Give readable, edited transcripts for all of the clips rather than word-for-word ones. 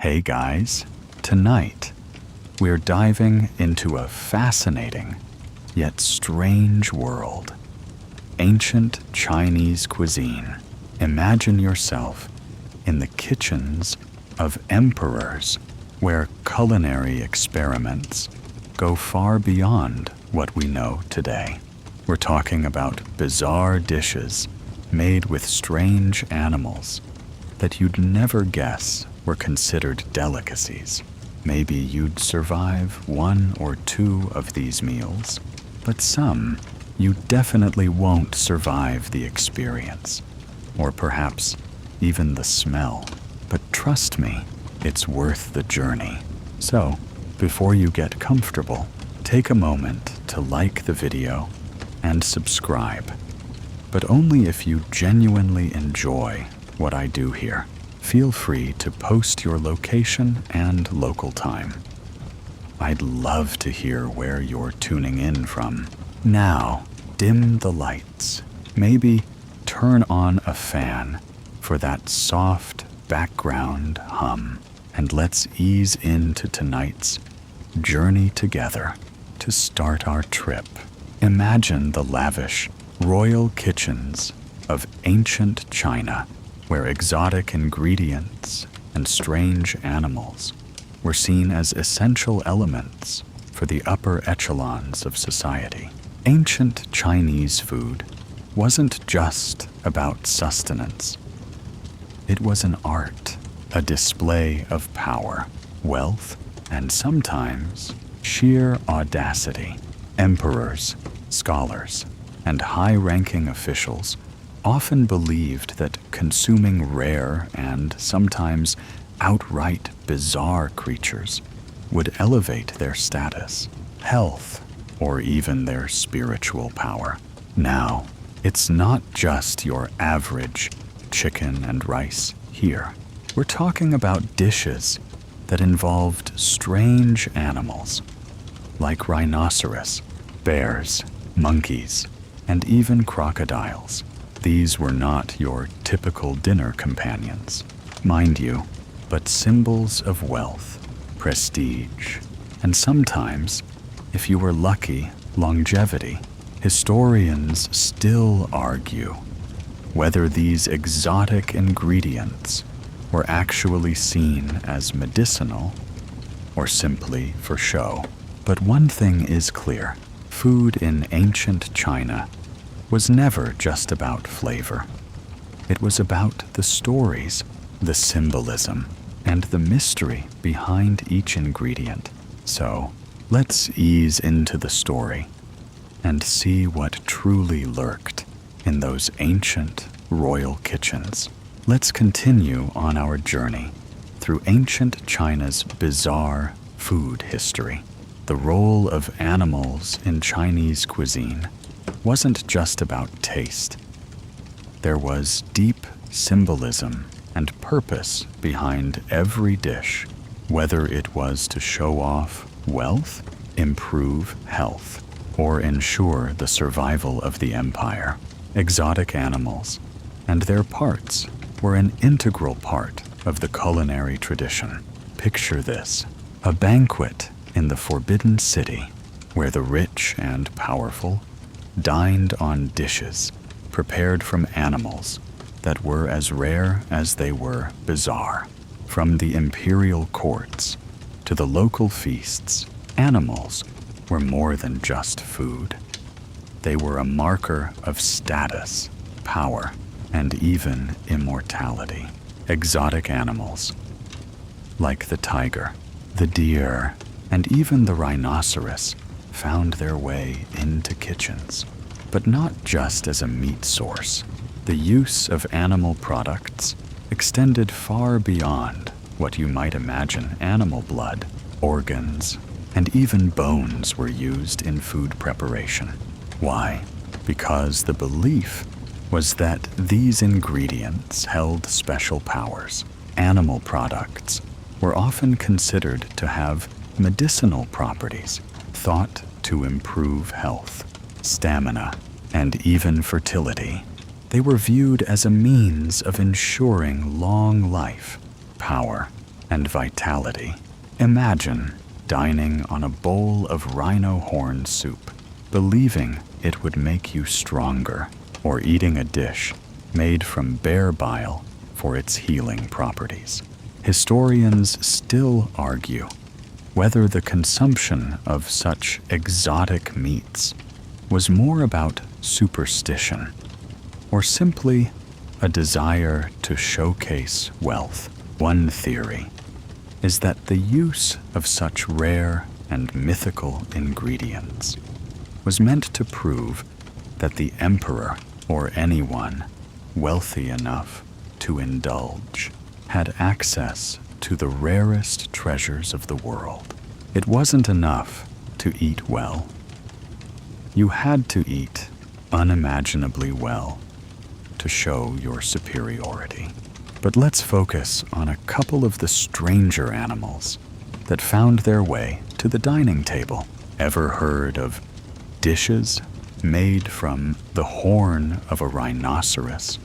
Hey guys, tonight we're diving into a fascinating yet strange world. Ancient Chinese cuisine. Imagine yourself in the kitchens of emperors where culinary experiments go far beyond what we know today. We're talking about bizarre dishes made with strange animals that you'd never guess were considered delicacies. Maybe you'd survive one or two of these meals, but some you definitely won't survive the experience, or perhaps even the smell. But trust me, it's worth the journey. So, before you get comfortable, take a moment to like the video and subscribe, but only if you genuinely enjoy what I do here. Feel free to post your location and local time. I'd love to hear where you're tuning in from. Now, dim the lights. Maybe turn on a fan for that soft background hum. And let's ease into tonight's journey together. To start our trip, imagine the lavish royal kitchens of ancient China, where exotic ingredients and strange animals were seen as essential elements for the upper echelons of society. Ancient Chinese food wasn't just about sustenance. It was an art, a display of power, wealth, and sometimes sheer audacity. Emperors, scholars, and high-ranking officials often believed that consuming rare and sometimes outright bizarre creatures would elevate their status, health, or even their spiritual power. Now, it's not just your average chicken and rice here. We're talking about dishes that involved strange animals, like rhinoceros, bears, monkeys, and even crocodiles. These were not your typical dinner companions, mind you, but symbols of wealth, prestige, and sometimes, if you were lucky, longevity. Historians still argue whether these exotic ingredients were actually seen as medicinal or simply for show. But one thing is clear: food in ancient China was never just about flavor. It was about the stories, the symbolism, and the mystery behind each ingredient. So, let's ease into the story and see what truly lurked in those ancient royal kitchens. Let's continue on our journey through ancient China's bizarre food history. The role of animals in Chinese cuisine wasn't just about taste. There was deep symbolism and purpose behind every dish, whether it was to show off wealth, improve health, or ensure the survival of the empire. Exotic animals and their parts were an integral part of the culinary tradition. Picture this: a banquet in the Forbidden City, where the rich and powerful dined on dishes prepared from animals that were as rare as they were bizarre. From the imperial courts to the local feasts, animals were more than just food. They were a marker of status, power, and even immortality. Exotic animals, like the tiger, the deer, and even the rhinoceros, found their way into kitchens. But not just as a meat source. The use of animal products extended far beyond what you might imagine. Animal blood, organs, and even bones were used in food preparation. Why? Because the belief was that these ingredients held special powers. Animal products were often considered to have medicinal properties, thought to improve health, stamina, and even fertility. They were viewed as a means of ensuring long life, power, and vitality. Imagine dining on a bowl of rhino horn soup, believing it would make you stronger, or eating a dish made from bear bile for its healing properties. Historians still argue whether the consumption of such exotic meats was more about superstition or simply a desire to showcase wealth. One theory is that the use of such rare and mythical ingredients was meant to prove that the emperor or anyone wealthy enough to indulge had access to the rarest treasures of the world. It wasn't enough to eat well. You had to eat unimaginably well to show your superiority. But let's focus on a couple of the stranger animals that found their way to the dining table. Ever heard of dishes made from the horn of a rhinoceros,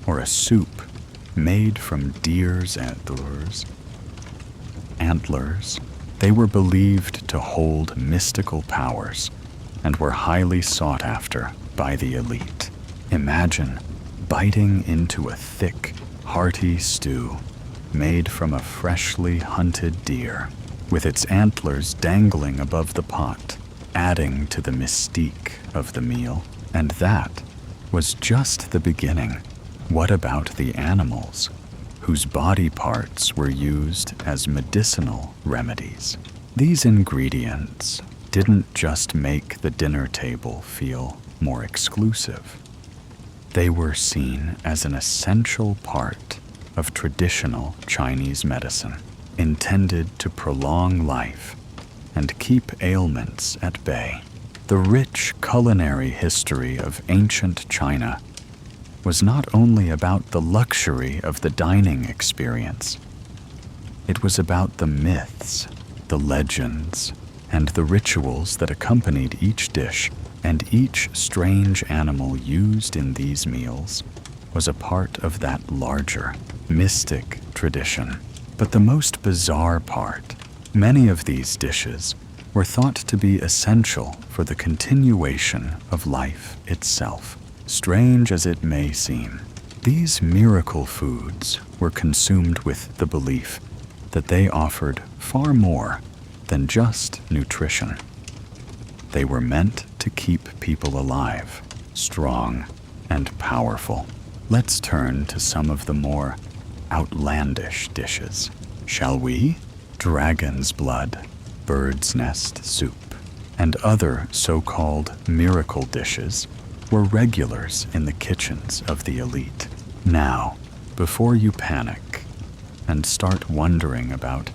or a soup made from deer's antlers? They were believed to hold mystical powers and were highly sought after by the elite. Imagine biting into a thick, hearty stew made from a freshly hunted deer, with its antlers dangling above the pot, adding to the mystique of the meal. And that was just the beginning. What about the animals, whose body parts were used as medicinal remedies? These ingredients didn't just make the dinner table feel more exclusive. They were seen as an essential part of traditional Chinese medicine, intended to prolong life and keep ailments at bay. The rich culinary history of ancient China was not only about the luxury of the dining experience. It was about the myths, the legends, and the rituals that accompanied each dish, and each strange animal used in these meals was a part of that larger, mystic tradition. But the most bizarre part, many of these dishes were thought to be essential for the continuation of life itself. Strange as it may seem, these miracle foods were consumed with the belief that they offered far more than just nutrition. They were meant to keep people alive, strong, and powerful. Let's turn to some of the more outlandish dishes, shall we? Dragon's blood, bird's nest soup, and other so-called miracle dishes were regulars in the kitchens of the elite. Now, before you panic and start wondering about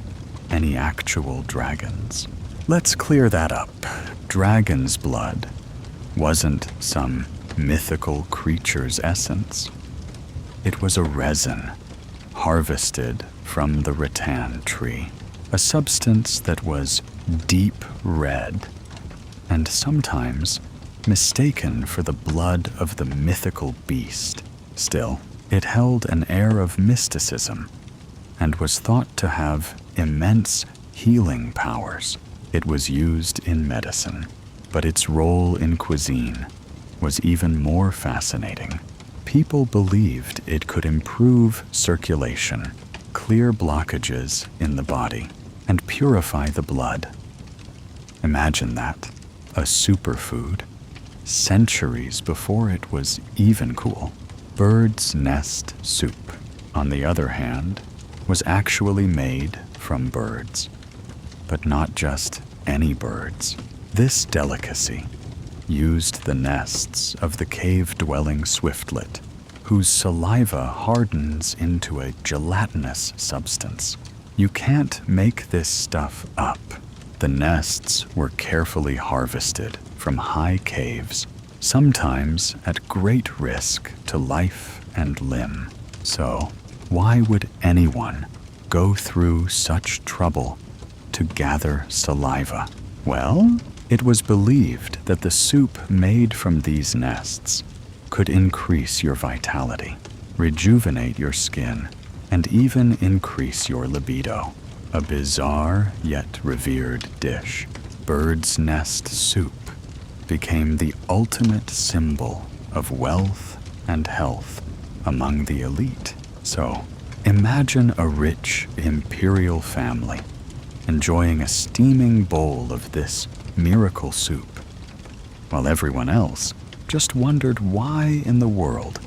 any actual dragons, let's clear that up. Dragon's blood wasn't some mythical creature's essence. It was a resin harvested from the rattan tree, a substance that was deep red and sometimes mistaken for the blood of the mythical beast. Still, it held an air of mysticism and was thought to have immense healing powers. It was used in medicine, but its role in cuisine was even more fascinating. People believed it could improve circulation, clear blockages in the body, and purify the blood. Imagine that, a superfood, centuries before it was even cool. Bird's nest soup, on the other hand, was actually made from birds, but not just any birds. This delicacy used the nests of the cave-dwelling swiftlet, whose saliva hardens into a gelatinous substance. You can't make this stuff up. The nests were carefully harvested from high caves, sometimes at great risk to life and limb. So, why would anyone go through such trouble to gather saliva? Well, it was believed that the soup made from these nests could increase your vitality, rejuvenate your skin, and even increase your libido. A bizarre yet revered dish, bird's nest soup, became the ultimate symbol of wealth and health among the elite. So, imagine a rich imperial family enjoying a steaming bowl of this miracle soup, while everyone else just wondered why in the world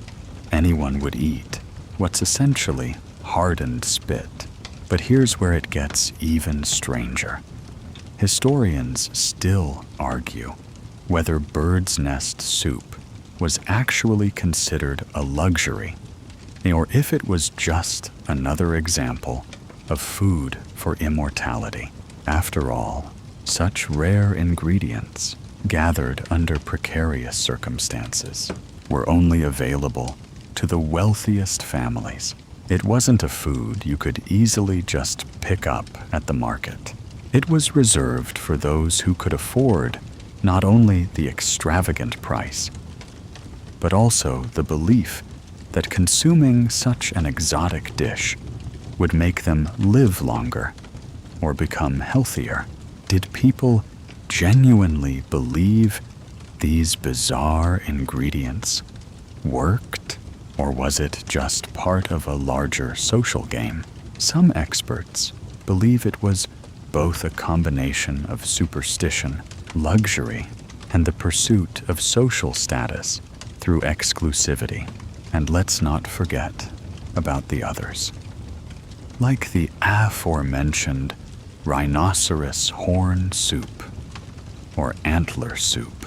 anyone would eat what's essentially hardened spit. But here's where it gets even stranger. Historians still argue whether bird's nest soup was actually considered a luxury, or if it was just another example of food for immortality. After all, such rare ingredients, gathered under precarious circumstances, were only available to the wealthiest families. It wasn't a food you could easily just pick up at the market. It was reserved for those who could afford not only the extravagant price, but also the belief that consuming such an exotic dish would make them live longer or become healthier. Did people genuinely believe these bizarre ingredients worked, or was it just part of a larger social game? Some experts believe it was both a combination of superstition, luxury, and the pursuit of social status through exclusivity. And let's not forget about the others, like the aforementioned rhinoceros horn soup or antler soup,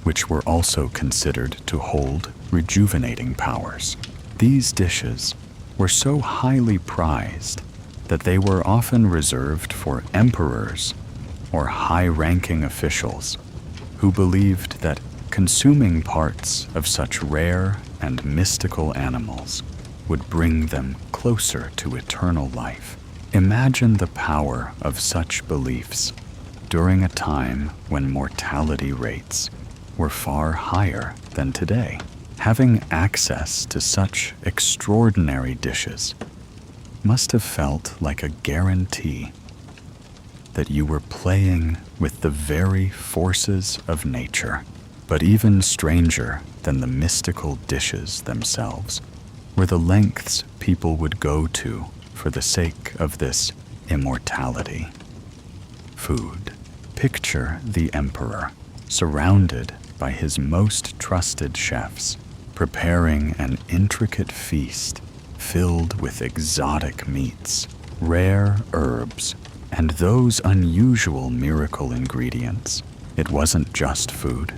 which were also considered to hold rejuvenating powers. These dishes were so highly prized that they were often reserved for emperors or high-ranking officials who believed that consuming parts of such rare and mystical animals would bring them closer to eternal life. Imagine the power of such beliefs during a time when mortality rates were far higher than today. Having access to such extraordinary dishes must have felt like a guarantee that you were playing with the very forces of nature. But even stranger than the mystical dishes themselves were the lengths people would go to for the sake of this immortality. Food. Picture the emperor, surrounded by his most trusted chefs, preparing an intricate feast filled with exotic meats, rare herbs, and those unusual miracle ingredients. It wasn't just food.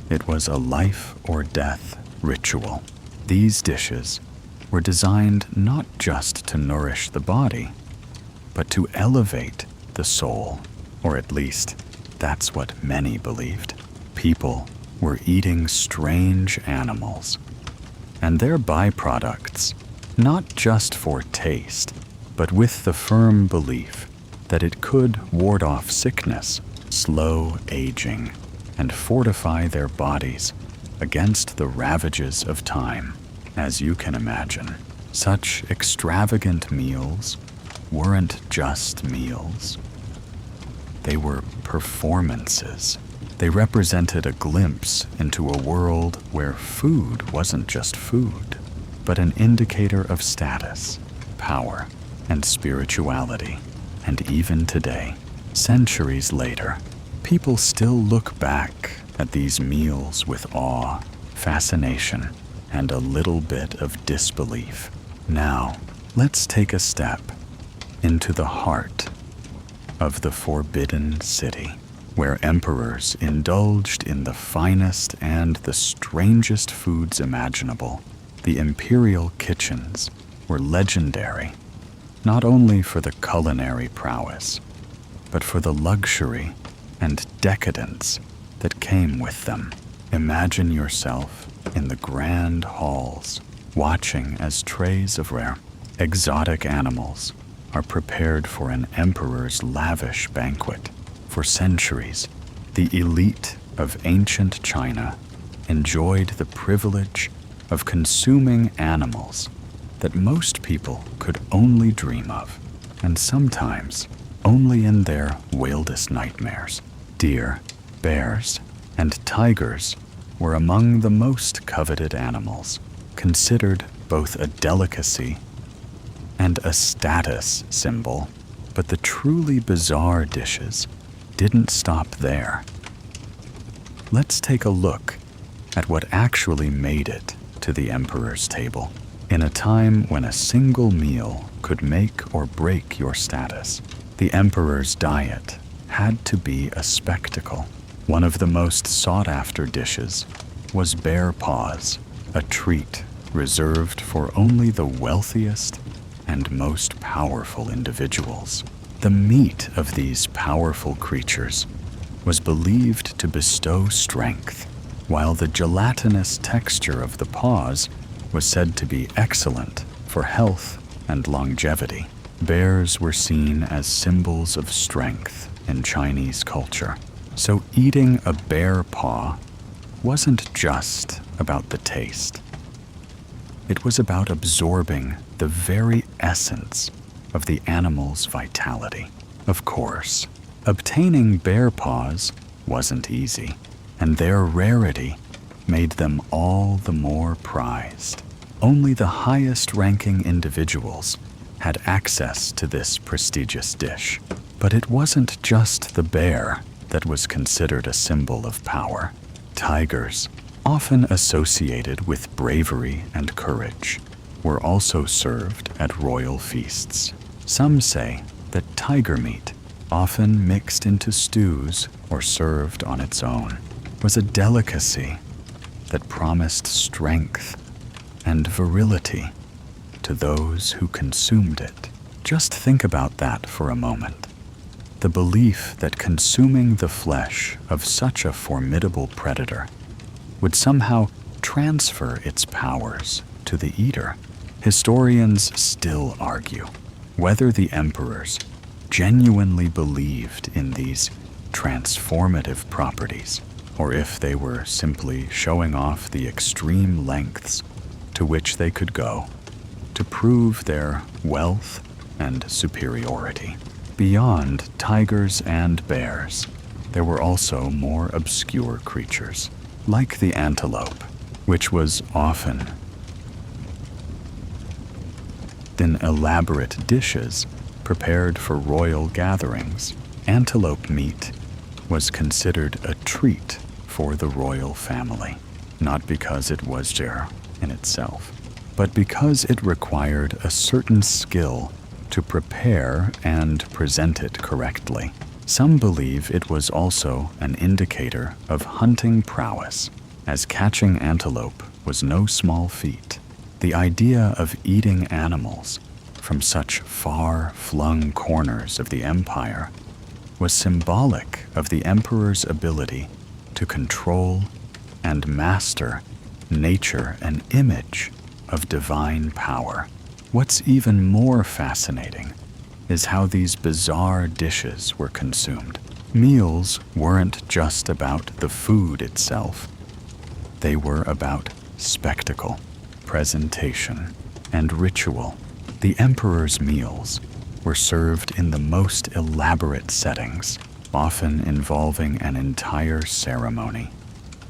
It was a life or death ritual. These dishes were designed not just to nourish the body, but to elevate the soul, or at least that's what many believed. People were eating strange animals, and their byproducts, not just for taste, but with the firm belief that it could ward off sickness, slow aging, and fortify their bodies against the ravages of time. As you can imagine, such extravagant meals weren't just meals. They were performances. They represented a glimpse into a world where food wasn't just food, but an indicator of status, power, and spirituality. And even today, centuries later, people still look back at these meals with awe, fascination, and a little bit of disbelief. Now, let's take a step into the heart of the Forbidden City, where emperors indulged in the finest and the strangest foods imaginable. The imperial kitchens were legendary, not only for the culinary prowess, but for the luxury and decadence that came with them. Imagine yourself in the grand halls, watching as trays of rare, exotic animals are prepared for an emperor's lavish banquet. For centuries, the elite of ancient China enjoyed the privilege of consuming animals that most people could only dream of, and sometimes only in their wildest nightmares. Deer, bears, and tigers were among the most coveted animals, considered both a delicacy and a status symbol. But the truly bizarre dishes didn't stop there. Let's take a look at what actually made it to the emperor's table. In a time when a single meal could make or break your status, the emperor's diet had to be a spectacle. One of the most sought-after dishes was bear paws, a treat reserved for only the wealthiest and most powerful individuals. The meat of these powerful creatures was believed to bestow strength, while the gelatinous texture of the paws was said to be excellent for health and longevity. Bears were seen as symbols of strength in Chinese culture, so eating a bear paw wasn't just about the taste. It was about absorbing the very essence of the animal's vitality. Of course, obtaining bear paws wasn't easy, and their rarity made them all the more prized. Only the highest-ranking individuals had access to this prestigious dish. But it wasn't just the bear that was considered a symbol of power. Tigers, often associated with bravery and courage, were also served at royal feasts. Some say that tiger meat, often mixed into stews or served on its own, was a delicacy that promised strength and virility to those who consumed it. Just think about that for a moment. The belief that consuming the flesh of such a formidable predator would somehow transfer its powers to the eater. Historians still argue whether the emperors genuinely believed in these transformative properties, or if they were simply showing off the extreme lengths to which they could go to prove their wealth and superiority. Beyond tigers and bears, there were also more obscure creatures, like the antelope, which was often in elaborate dishes prepared for royal gatherings. Antelope meat was considered a treat for the royal family, not because it was rare in itself, but because it required a certain skill to prepare and present it correctly. Some believe it was also an indicator of hunting prowess, as catching antelope was no small feat. The idea of eating animals from such far-flung corners of the empire was symbolic of the emperor's ability to control and master nature, an image of divine power. What's even more fascinating is how these bizarre dishes were consumed. Meals weren't just about the food itself. They were about spectacle, presentation, and ritual. The emperor's meals were served in the most elaborate settings, often involving an entire ceremony.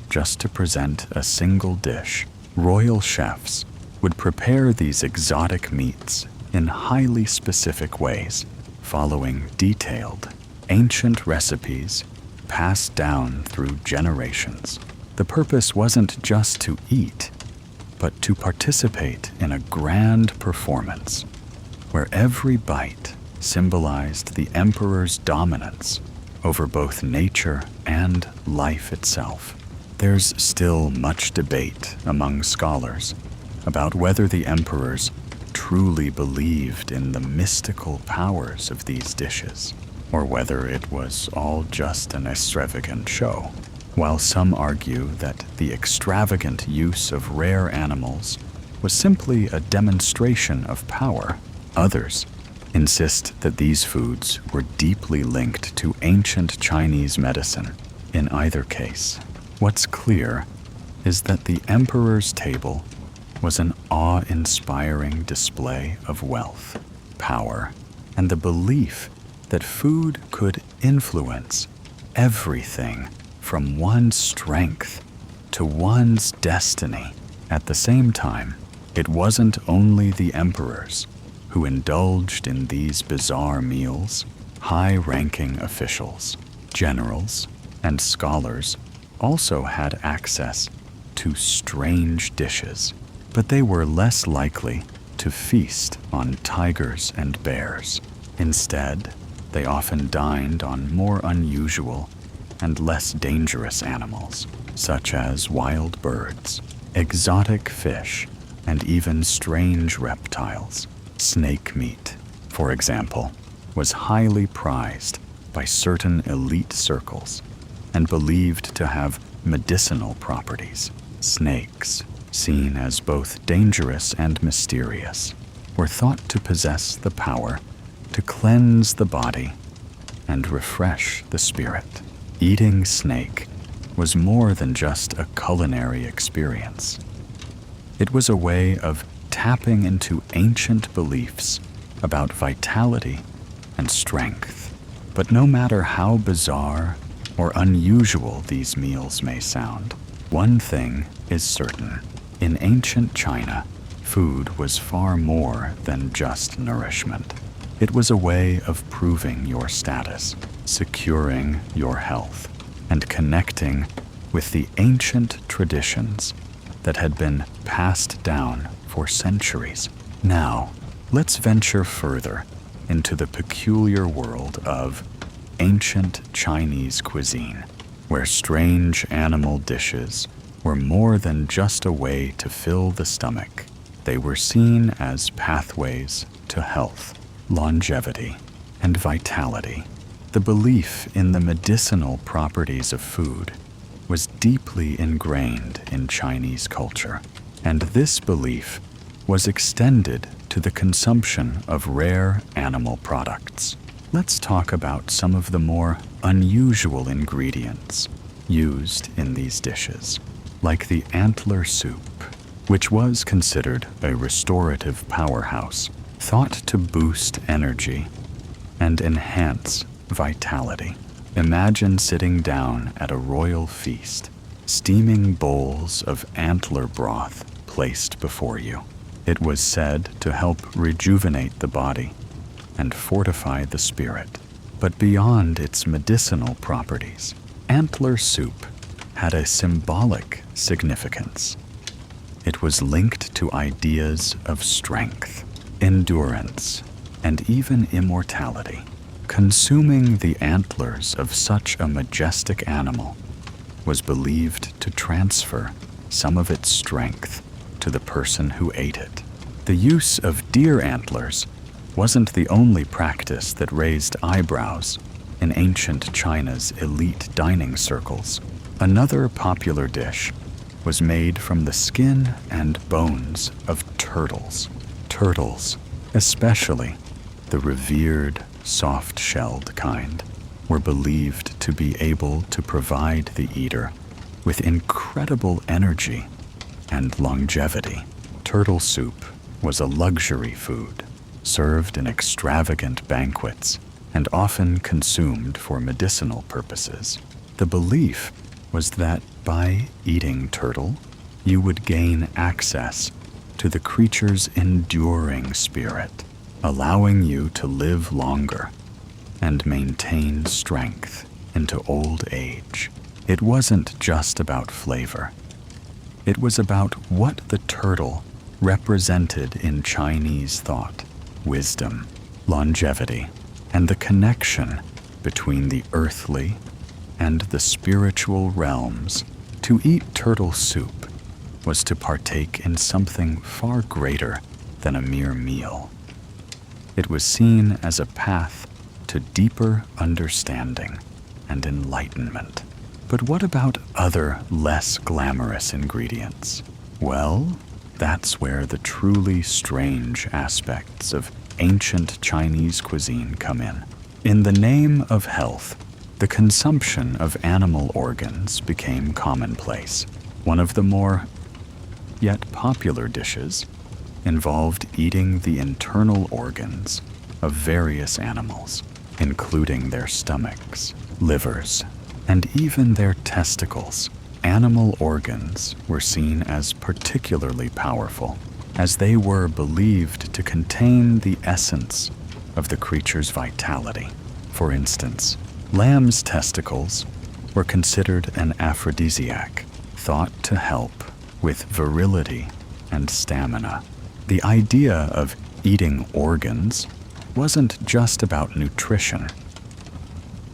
Just to present a single dish, royal chefs would prepare these exotic meats in highly specific ways, following detailed, ancient recipes passed down through generations. The purpose wasn't just to eat, but to participate in a grand performance where every bite symbolized the emperor's dominance over both nature and life itself. There's still much debate among scholars about whether the emperors truly believed in the mystical powers of these dishes, or whether it was all just an extravagant show. While some argue that the extravagant use of rare animals was simply a demonstration of power, others insist that these foods were deeply linked to ancient Chinese medicine. In either case, what's clear is that the emperor's table was an awe-inspiring display of wealth, power, and the belief that food could influence everything from one's strength to one's destiny. At the same time, it wasn't only the emperors who indulged in these bizarre meals. High-ranking officials, generals, and scholars also had access to strange dishes, but they were less likely to feast on tigers and bears. Instead, they often dined on more unusual and less dangerous animals, such as wild birds, exotic fish, and even strange reptiles. Snake meat, for example, was highly prized by certain elite circles and believed to have medicinal properties. Snakes, seen as both dangerous and mysterious, were thought to possess the power to cleanse the body and refresh the spirit. Eating snake was more than just a culinary experience. It was a way of tapping into ancient beliefs about vitality and strength. But no matter how bizarre or unusual these meals may sound, one thing is certain. In ancient China, food was far more than just nourishment. It was a way of proving your status, securing your health, and connecting with the ancient traditions that had been passed down for centuries. Now, let's venture further into the peculiar world of ancient Chinese cuisine, where strange animal dishes were more than just a way to fill the stomach. They were seen as pathways to health, longevity, and vitality. The belief in the medicinal properties of food was deeply ingrained in Chinese culture, and this belief was extended to the consumption of rare animal products. Let's talk about some of the more unusual ingredients used in these dishes, like the antler soup, which was considered a restorative powerhouse, thought to boost energy and enhance vitality. Imagine sitting down at a royal feast, steaming bowls of antler broth placed before you. It was said to help rejuvenate the body and fortify the spirit. But beyond its medicinal properties, antler soup had a symbolic significance. It was linked to ideas of strength, endurance, and even immortality. Consuming the antlers of such a majestic animal was believed to transfer some of its strength to the person who ate it. The use of deer antlers wasn't the only practice that raised eyebrows in ancient China's elite dining circles. Another popular dish was made from the skin and bones of turtles. Turtles, especially the revered soft-shelled kind, were believed to be able to provide the eater with incredible energy and longevity. Turtle soup was a luxury food, served in extravagant banquets and often consumed for medicinal purposes. The belief was that by eating turtle, you would gain access to the creature's enduring spirit, allowing you to live longer and maintain strength into old age. It wasn't just about flavor. It was about what the turtle represented in Chinese thought: wisdom, longevity, and the connection between the earthly and the spiritual realms. To eat turtle soup was to partake in something far greater than a mere meal. It was seen as a path to deeper understanding and enlightenment. But what about other less glamorous ingredients? Well, that's where the truly strange aspects of ancient Chinese cuisine come in. In the name of health, the consumption of animal organs became commonplace. One of the more, yet popular dishes involved eating the internal organs of various animals, including their stomachs, livers, and even their testicles. Animal organs were seen as particularly powerful, as they were believed to contain the essence of the creature's vitality. For instance, lamb's testicles were considered an aphrodisiac, thought to help with virility and stamina. The idea of eating organs wasn't just about nutrition.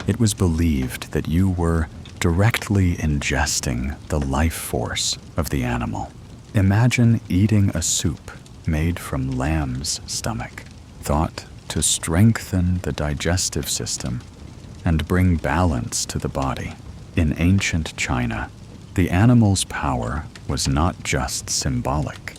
It was believed that you were directly ingesting the life force of the animal. Imagine eating a soup made from lamb's stomach, thought to strengthen the digestive system and bring balance to the body. In ancient China, the animal's power was not just symbolic.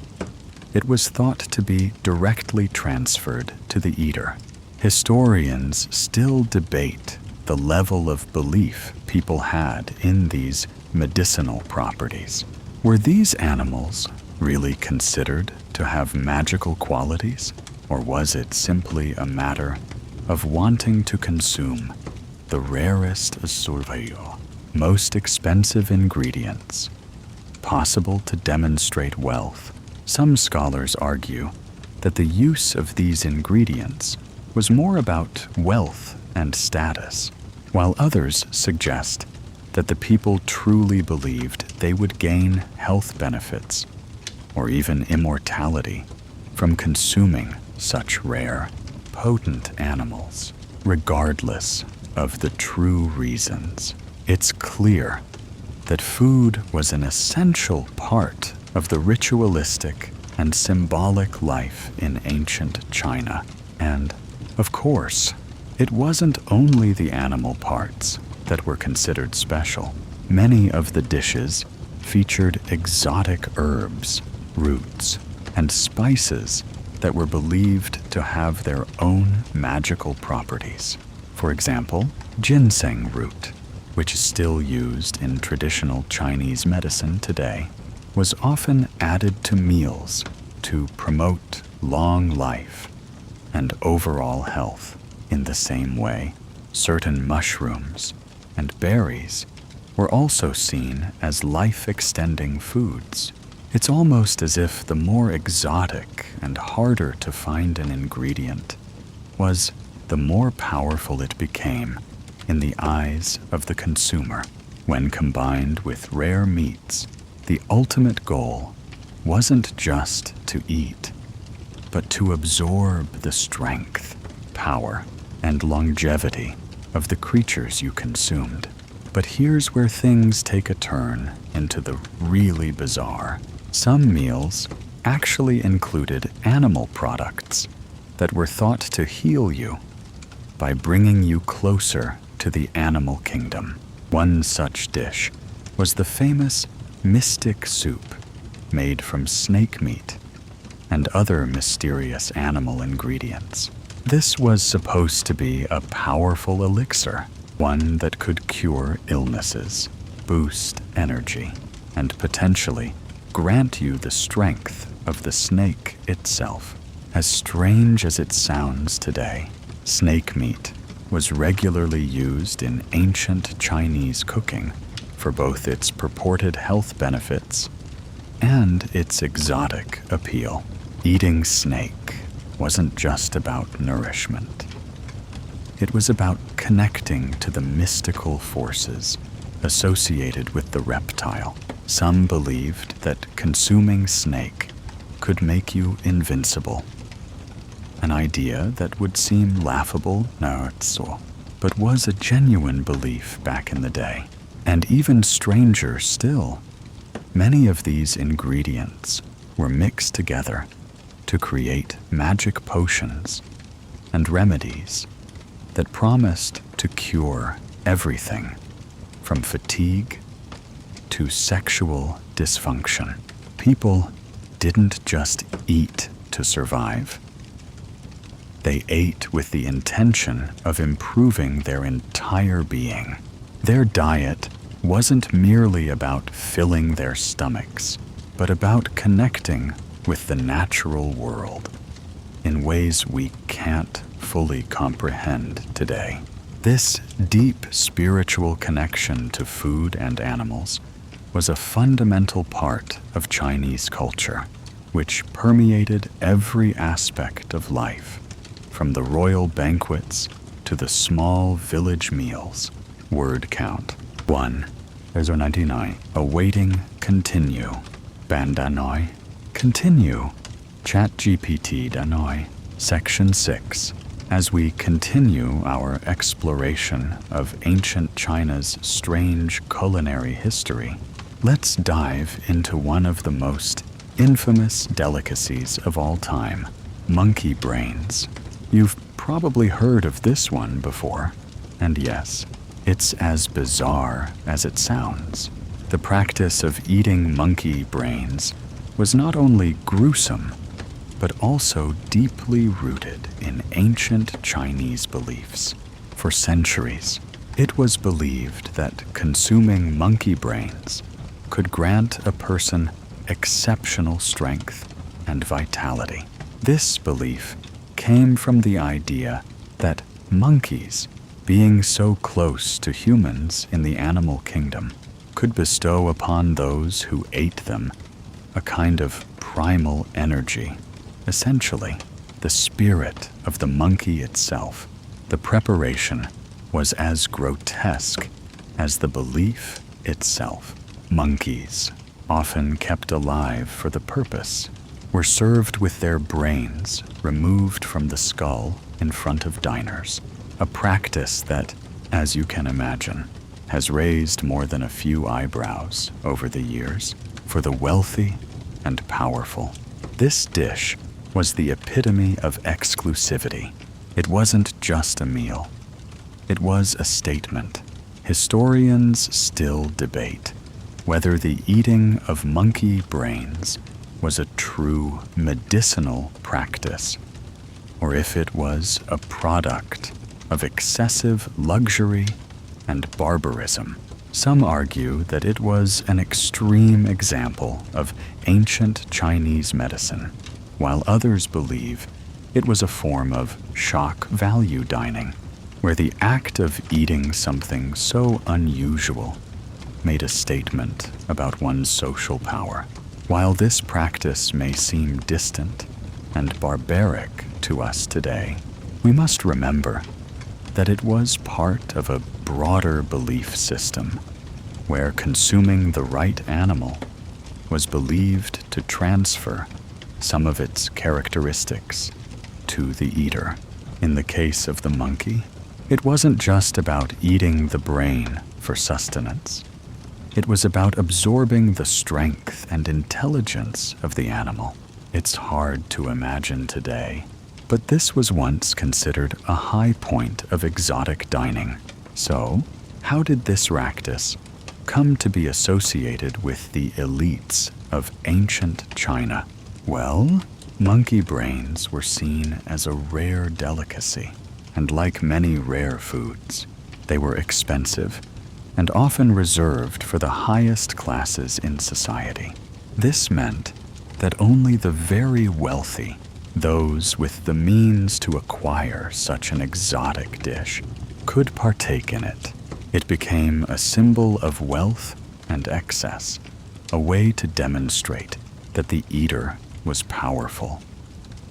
It was thought to be directly transferred to the eater. Historians still debate the level of belief people had in these medicinal properties. Were these animals really considered to have magical qualities, or was it simply a matter of wanting to consume the rarest surveyor, most expensive ingredients possible to demonstrate wealth? Some scholars argue that the use of these ingredients was more about wealth and status, while others suggest that the people truly believed they would gain health benefits or even immortality from consuming such rare, potent animals. Regardless of the true reasons, it's clear that food was an essential part of the ritualistic and symbolic life in ancient China. And, of course, it wasn't only the animal parts that were considered special. Many of the dishes featured exotic herbs, roots, and spices that were believed to have their own magical properties. For example, ginseng root, which is still used in traditional Chinese medicine today, was often added to meals to promote long life and overall health. In the same way, certain mushrooms and berries were also seen as life-extending foods. It's almost as if the more exotic and harder to find an ingredient was, the more powerful it became in the eyes of the consumer. When combined with rare meats, the ultimate goal wasn't just to eat, but to absorb the strength, power, and longevity of the creatures you consumed. But here's where things take a turn into the really bizarre. Some meals actually included animal products that were thought to heal you by bringing you closer to the animal kingdom. One such dish was the famous mystic soup made from snake meat and other mysterious animal ingredients. This was supposed to be a powerful elixir, one that could cure illnesses, boost energy, and potentially grant you the strength of the snake itself. As strange as it sounds today, snake meat was regularly used in ancient Chinese cooking for both its purported health benefits and its exotic appeal. Eating snake wasn't just about nourishment. It was about connecting to the mystical forces associated with the reptile. Some believed that consuming snake could make you invincible, an idea that would seem laughable now, but was a genuine belief back in the day. And even stranger still, many of these ingredients were mixed together to create magic potions and remedies that promised to cure everything from fatigue to sexual dysfunction. People didn't just eat to survive. They ate with the intention of improving their entire being. Their diet wasn't merely about filling their stomachs, but about connecting with the natural world in ways we can't fully comprehend today. This deep spiritual connection to food and animals was a fundamental part of Chinese culture, which permeated every aspect of life, from the royal banquets to the small village meals. Word count. 1. There's our 99. Awaiting continue. Ban Danoi. Continue. ChatGPT Danoi. Section 6. As we continue our exploration of ancient China's strange culinary history, let's dive into one of the most infamous delicacies of all time, monkey brains. You've probably heard of this one before, and yes, it's as bizarre as it sounds. The practice of eating monkey brains was not only gruesome, but also deeply rooted in ancient Chinese beliefs. For centuries, it was believed that consuming monkey brains could grant a person exceptional strength and vitality. This belief came from the idea that monkeys, being so close to humans in the animal kingdom, could bestow upon those who ate them a kind of primal energy, essentially the spirit of the monkey itself. The preparation was as grotesque as the belief itself. Monkeys, often kept alive for the purpose, were served with their brains removed from the skull in front of diners, a practice that, as you can imagine, has raised more than a few eyebrows over the years for the wealthy and powerful. This dish was the epitome of exclusivity. It wasn't just a meal. It was a statement. Historians still debate whether the eating of monkey brains was a true medicinal practice, or if it was a product of excessive luxury and barbarism. Some argue that it was an extreme example of ancient Chinese medicine, while others believe it was a form of shock value dining, where the act of eating something so unusual made a statement about one's social power. While this practice may seem distant and barbaric to us today, we must remember that it was part of a broader belief system where consuming the right animal was believed to transfer some of its characteristics to the eater. In the case of the monkey, it wasn't just about eating the brain for sustenance. It was about absorbing the strength and intelligence of the animal. It's hard to imagine today, but this was once considered a high point of exotic dining. So, how did this practice come to be associated with the elites of ancient China? Well, monkey brains were seen as a rare delicacy, and like many rare foods, they were expensive and often reserved for the highest classes in society. This meant that only the very wealthy, those with the means to acquire such an exotic dish, could partake in it. It became a symbol of wealth and excess, a way to demonstrate that the eater was powerful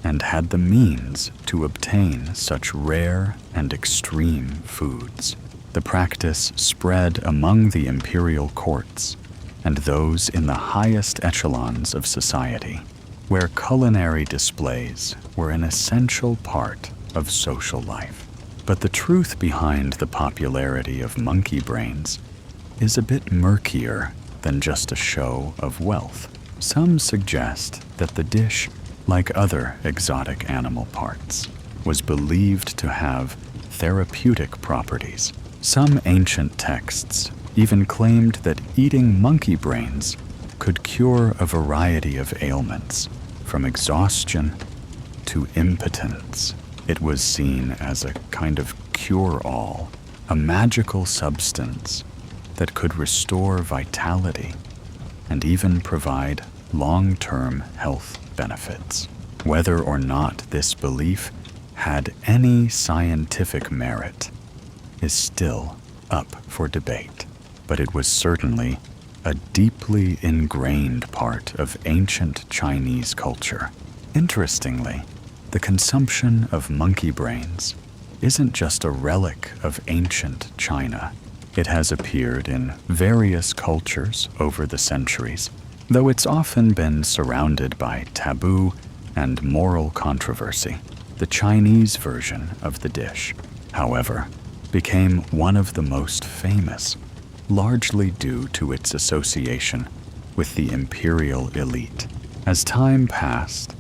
and had the means to obtain such rare and extreme foods. The practice spread among the imperial courts and those in the highest echelons of society, where culinary displays were an essential part of social life. But the truth behind the popularity of monkey brains is a bit murkier than just a show of wealth. Some suggest that the dish, like other exotic animal parts, was believed to have therapeutic properties. Some ancient texts even claimed that eating monkey brains could cure a variety of ailments, from exhaustion to impotence. It was seen as a kind of cure-all, a magical substance that could restore vitality and even provide long-term health benefits. Whether or not this belief had any scientific merit is still up for debate, but it was certainly a deeply ingrained part of ancient Chinese culture. Interestingly, the consumption of monkey brains isn't just a relic of ancient China. It has appeared in various cultures over the centuries, though it's often been surrounded by taboo and moral controversy. The Chinese version of the dish, however, became one of the most famous, largely due to its association with the imperial elite. As time passed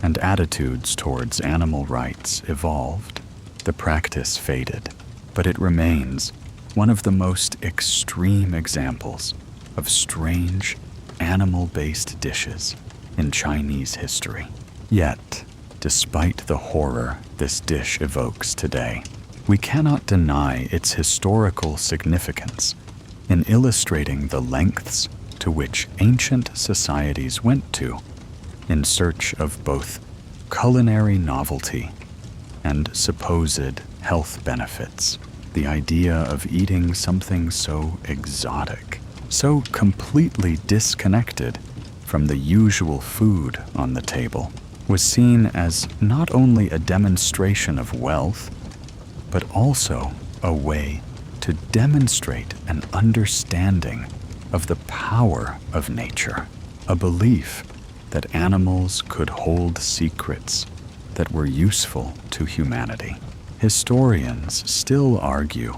and attitudes towards animal rights evolved, the practice faded, but it remains one of the most extreme examples of strange animal-based dishes in Chinese history. Yet, despite the horror this dish evokes today, we cannot deny its historical significance in illustrating the lengths to which ancient societies went to in search of both culinary novelty and supposed health benefits. The idea of eating something so exotic, so completely disconnected from the usual food on the table, was seen as not only a demonstration of wealth, but also a way to demonstrate an understanding of the power of nature, a belief that animals could hold secrets that were useful to humanity. Historians still argue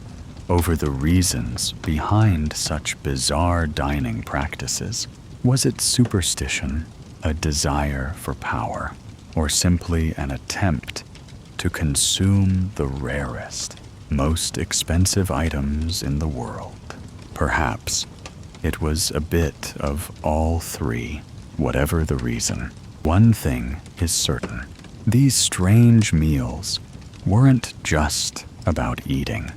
over the reasons behind such bizarre dining practices. Was it superstition, a desire for power, or simply an attempt to consume the rarest, most expensive items in the world? Perhaps it was a bit of all three. Whatever the reason, one thing is certain: these strange meals weren't just about eating.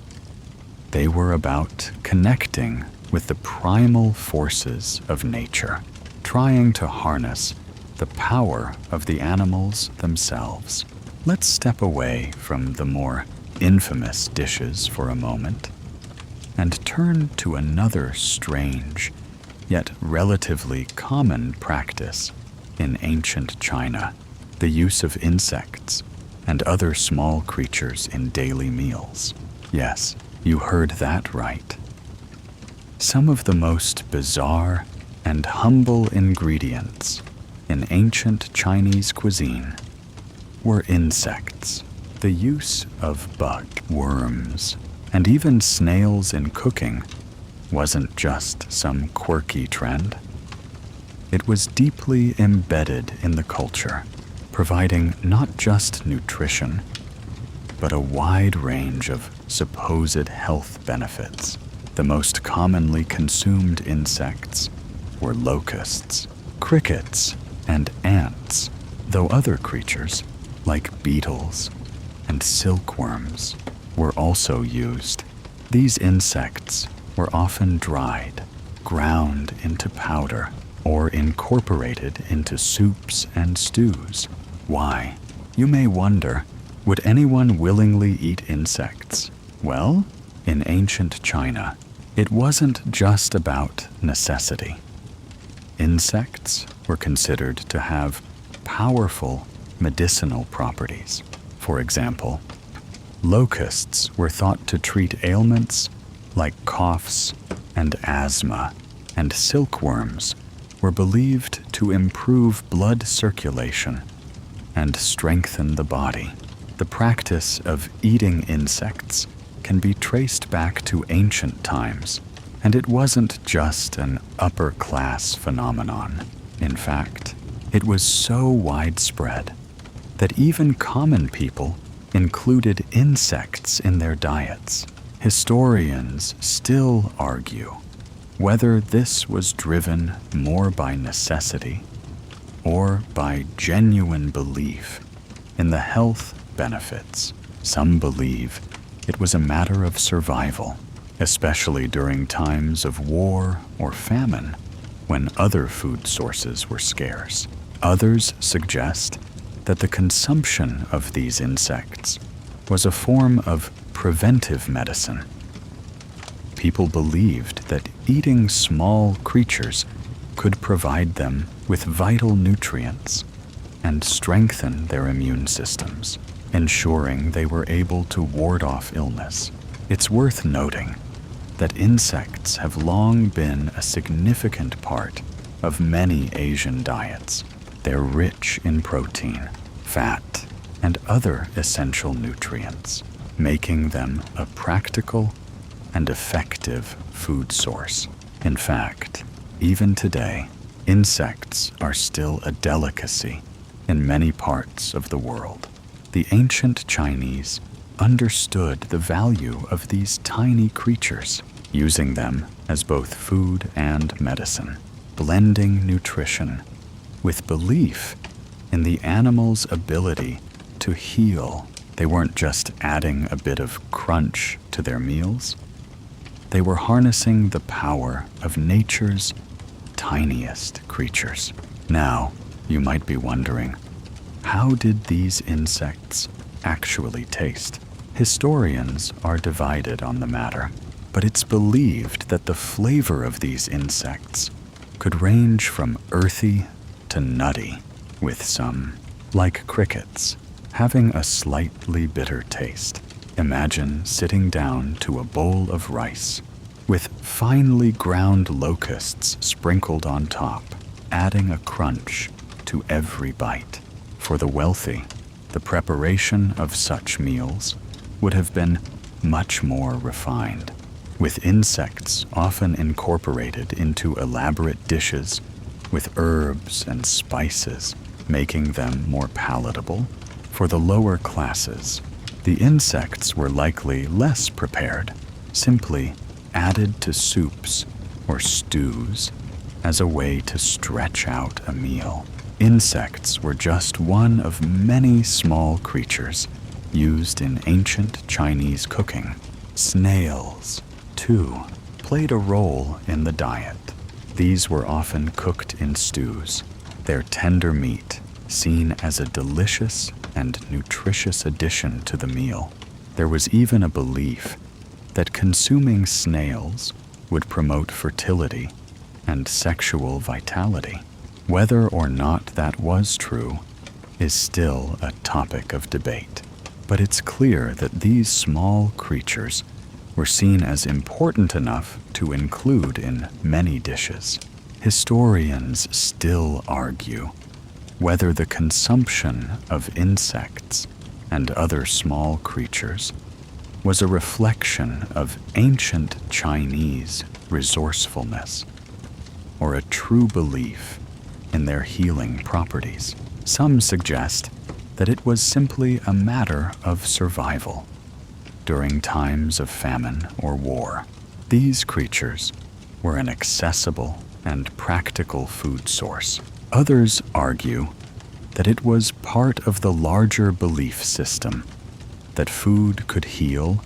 They were about connecting with the primal forces of nature, trying to harness the power of the animals themselves. Let's step away from the more infamous dishes for a moment and turn to another strange, yet relatively common practice in ancient China: the use of insects and other small creatures in daily meals. Yes, you heard that right. Some of the most bizarre and humble ingredients in ancient Chinese cuisine were insects. The use of bug, worms, and even snails in cooking wasn't just some quirky trend. It was deeply embedded in the culture, providing not just nutrition, but a wide range of supposed health benefits. The most commonly consumed insects were locusts, crickets, and ants, though other creatures, like beetles and silkworms, were also used. These insects were often dried, ground into powder, or incorporated into soups and stews. Why? You may wonder, would anyone willingly eat insects? Well, in ancient China, it wasn't just about necessity. Insects were considered to have powerful medicinal properties. For example, locusts were thought to treat ailments like coughs and asthma, and silkworms were believed to improve blood circulation and strengthen the body. The practice of eating insects can be traced back to ancient times, and it wasn't just an upper-class phenomenon. In fact, it was so widespread that even common people included insects in their diets. Historians still argue whether this was driven more by necessity or by genuine belief in the health benefits. Some believe it was a matter of survival, especially during times of war or famine, when other food sources were scarce. Others suggest that the consumption of these insects was a form of preventive medicine. People believed that eating small creatures could provide them with vital nutrients and strengthen their immune systems, ensuring they were able to ward off illness. It's worth noting that insects have long been a significant part of many Asian diets. They're rich in protein, fat, and other essential nutrients, making them a practical and effective food source. In fact, even today, insects are still a delicacy in many parts of the world. The ancient Chinese understood the value of these tiny creatures, using them as both food and medicine, blending nutrition with belief in the animal's ability to heal. They weren't just adding a bit of crunch to their meals. They were harnessing the power of nature's tiniest creatures. Now, you might be wondering, how did these insects actually taste? Historians are divided on the matter, but it's believed that the flavor of these insects could range from earthy to nutty, with some, like crickets, having a slightly bitter taste. Imagine sitting down to a bowl of rice with finely ground locusts sprinkled on top, adding a crunch to every bite. For the wealthy, the preparation of such meals would have been much more refined, with insects often incorporated into elaborate dishes with herbs and spices, making them more palatable. For the lower classes, the insects were likely less prepared, simply added to soups or stews as a way to stretch out a meal. Insects were just one of many small creatures used in ancient Chinese cooking. Snails, too, played a role in the diet. These were often cooked in stews, their tender meat seen as a delicious and nutritious addition to the meal. There was even a belief that consuming snails would promote fertility and sexual vitality. Whether or not that was true is still a topic of debate, but it's clear that these small creatures were seen as important enough to include in many dishes. Historians still argue whether the consumption of insects and other small creatures was a reflection of ancient Chinese resourcefulness or a true belief in their healing properties. Some suggest that it was simply a matter of survival during times of famine or war. These creatures were an accessible and practical food source. Others argue that it was part of the larger belief system that food could heal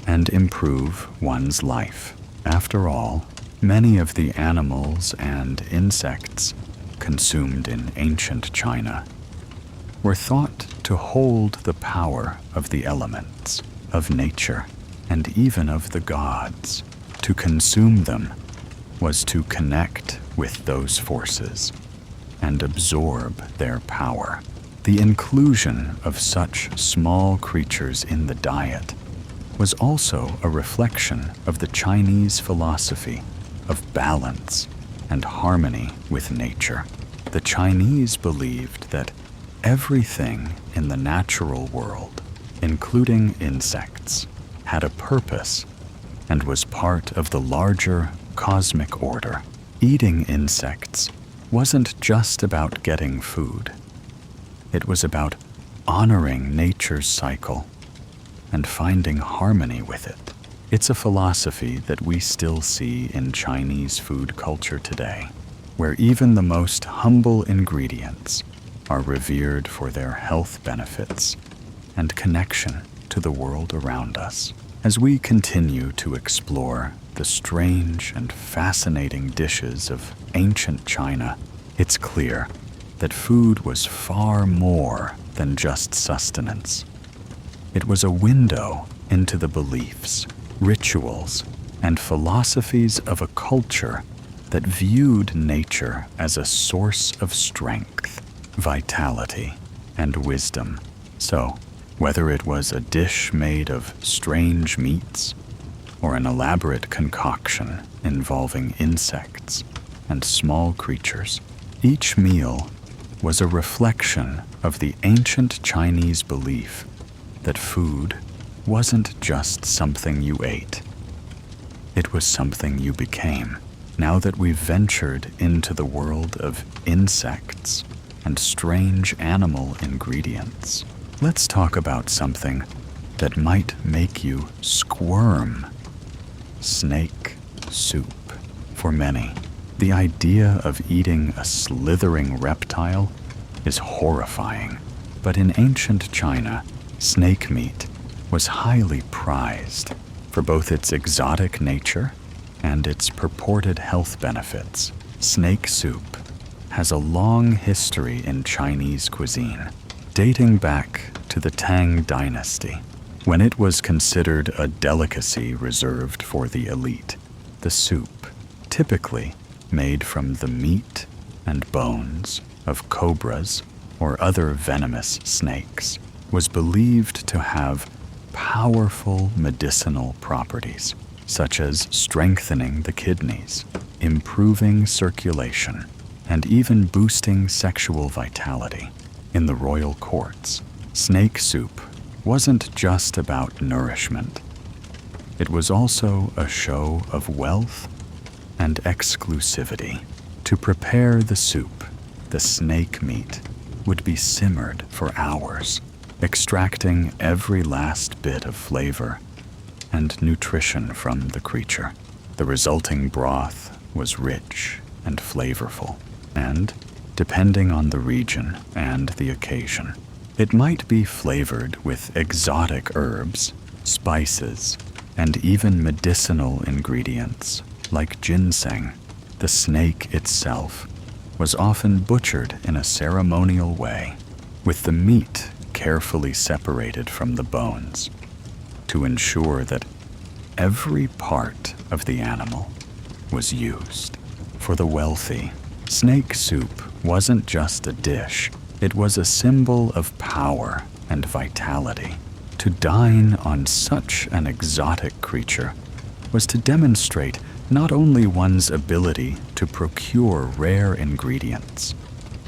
and improve one's life. After all, many of the animals and insects consumed in ancient China were thought to hold the power of the elements, of nature, and even of the gods. To consume them was to connect with those forces and absorb their power. The inclusion of such small creatures in the diet was also a reflection of the Chinese philosophy of balance and harmony with nature. The Chinese believed that everything in the natural world, including insects, had a purpose and was part of the larger cosmic order. Eating insects wasn't just about getting food. It was about honoring nature's cycle and finding harmony with it. It's a philosophy that we still see in Chinese food culture today, where even the most humble ingredients are revered for their health benefits and connection to the world around us. As we continue to explore the strange and fascinating dishes of ancient China, it's clear that food was far more than just sustenance. It was a window into the beliefs, rituals, and philosophies of a culture that viewed nature as a source of strength, vitality, and wisdom. So, whether it was a dish made of strange meats or an elaborate concoction involving insects and small creatures, each meal was a reflection of the ancient Chinese belief that food wasn't just something you ate. It was something you became. Now that we've ventured into the world of insects and strange animal ingredients, let's talk about something that might make you squirm. Snake soup. For many, the idea of eating a slithering reptile is horrifying. But in ancient China, snake meat was highly prized for both its exotic nature and its purported health benefits. Snake soup has a long history in Chinese cuisine, dating back to the Tang Dynasty, when it was considered a delicacy reserved for the elite. The soup, typically made from the meat and bones of cobras or other venomous snakes, was believed to have powerful medicinal properties, such as strengthening the kidneys, improving circulation, and even boosting sexual vitality. In the royal courts, snake soup wasn't just about nourishment. It was also a show of wealth and exclusivity. To prepare the soup, the snake meat would be simmered for hours, extracting every last bit of flavor and nutrition from the creature. The resulting broth was rich and flavorful, and, depending on the region and the occasion, it might be flavored with exotic herbs, spices, and even medicinal ingredients like ginseng. The snake itself was often butchered in a ceremonial way, with the meat carefully separated from the bones, to ensure that every part of the animal was used. For the wealthy, snake soup wasn't just a dish, it was a symbol of power and vitality. To dine on such an exotic creature was to demonstrate not only one's ability to procure rare ingredients,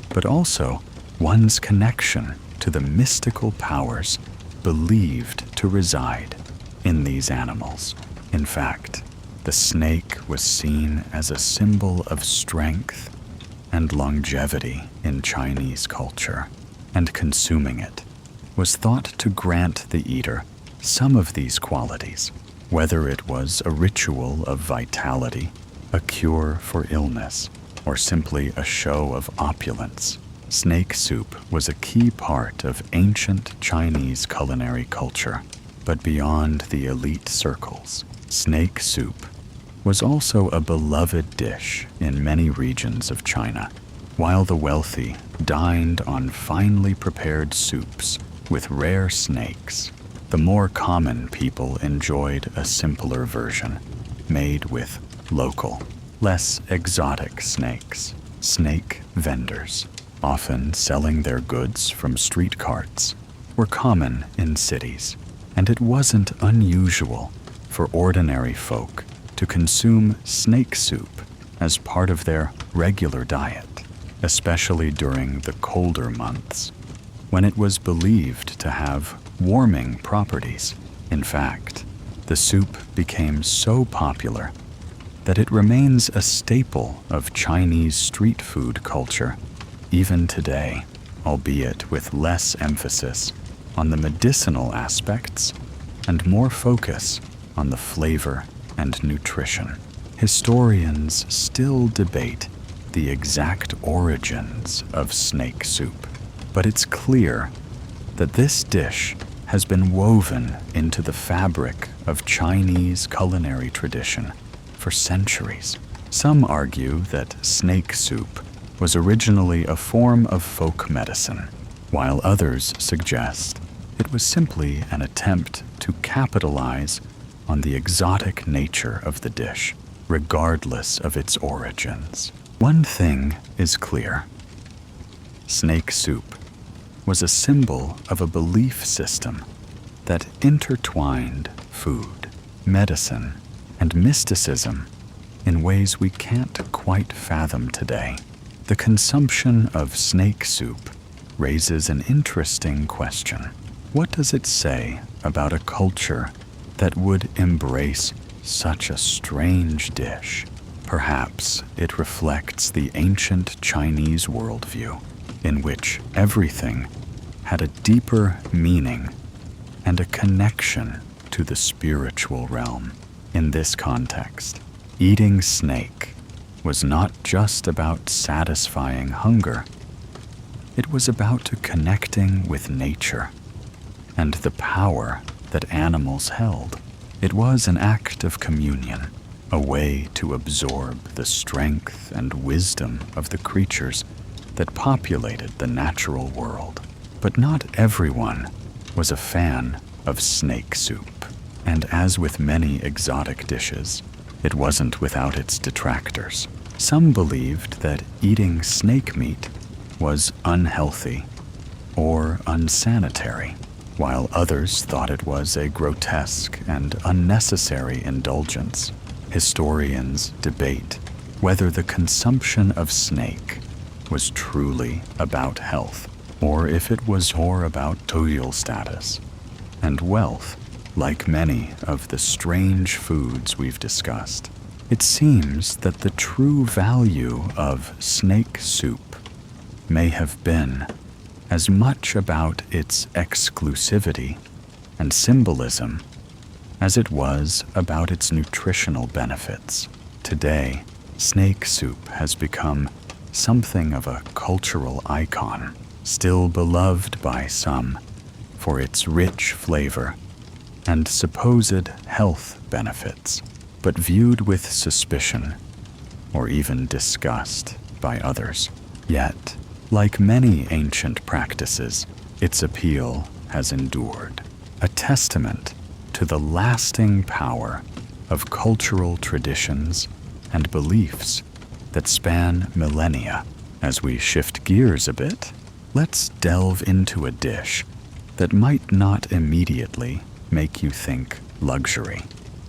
but also one's connection to the mystical powers believed to reside in these animals. In fact, the snake was seen as a symbol of strength and longevity in Chinese culture, and consuming it was thought to grant the eater some of these qualities, whether it was a ritual of vitality, a cure for illness, or simply a show of opulence. Snake soup was a key part of ancient Chinese culinary culture, but beyond the elite circles, snake soup was also a beloved dish in many regions of China. While the wealthy dined on finely prepared soups with rare snakes, the more common people enjoyed a simpler version, made with local, less exotic snakes. Snake vendors, often selling their goods from street carts, were common in cities, and it wasn't unusual for ordinary folk to consume snake soup as part of their regular diet, especially during the colder months, when it was believed to have warming properties. In fact, the soup became so popular that it remains a staple of Chinese street food culture even today, albeit with less emphasis on the medicinal aspects and more focus on the flavor and nutrition. Historians still debate the exact origins of snake soup, but it's clear that this dish has been woven into the fabric of Chinese culinary tradition for centuries. Some argue that snake soup was originally a form of folk medicine, while others suggest it was simply an attempt to capitalize on the exotic nature of the dish, regardless of its origins. One thing is clear. Snake soup was a symbol of a belief system that intertwined food, medicine, and mysticism in ways we can't quite fathom today. The consumption of snake soup raises an interesting question. What does it say about a culture that would embrace such a strange dish? Perhaps it reflects the ancient Chinese worldview, in which everything had a deeper meaning and a connection to the spiritual realm. In this context, eating snake was not just about satisfying hunger. It was about connecting with nature and the power that animals held. It was an act of communion, a way to absorb the strength and wisdom of the creatures that populated the natural world. But not everyone was a fan of snake soup. And as with many exotic dishes, it wasn't without its detractors. Some believed that eating snake meat was unhealthy or unsanitary, while others thought it was a grotesque and unnecessary indulgence. Historians debate whether the consumption of snake was truly about health, or if it was more about toil status and wealth. Like many of the strange foods we've discussed, it seems that the true value of snake soup may have been as much about its exclusivity and symbolism as it was about its nutritional benefits. Today, snake soup has become something of a cultural icon, still beloved by some for its rich flavor and supposed health benefits, but viewed with suspicion or even disgust by others. Yet, like many ancient practices, its appeal has endured, a testament to the lasting power of cultural traditions and beliefs that span millennia. As we shift gears a bit, let's delve into a dish that might not immediately make you think luxury,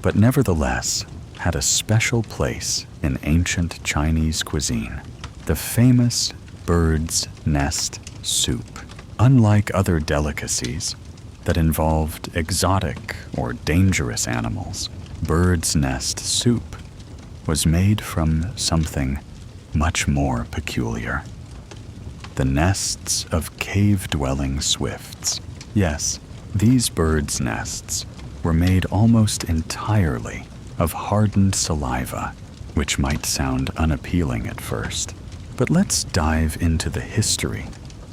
but nevertheless had a special place in ancient Chinese cuisine: the famous bird's nest soup. Unlike other delicacies that involved exotic or dangerous animals, bird's nest soup was made from something much more peculiar: the nests of cave-dwelling swifts. Yes, these birds' nests were made almost entirely of hardened saliva, which might sound unappealing at first. But let's dive into the history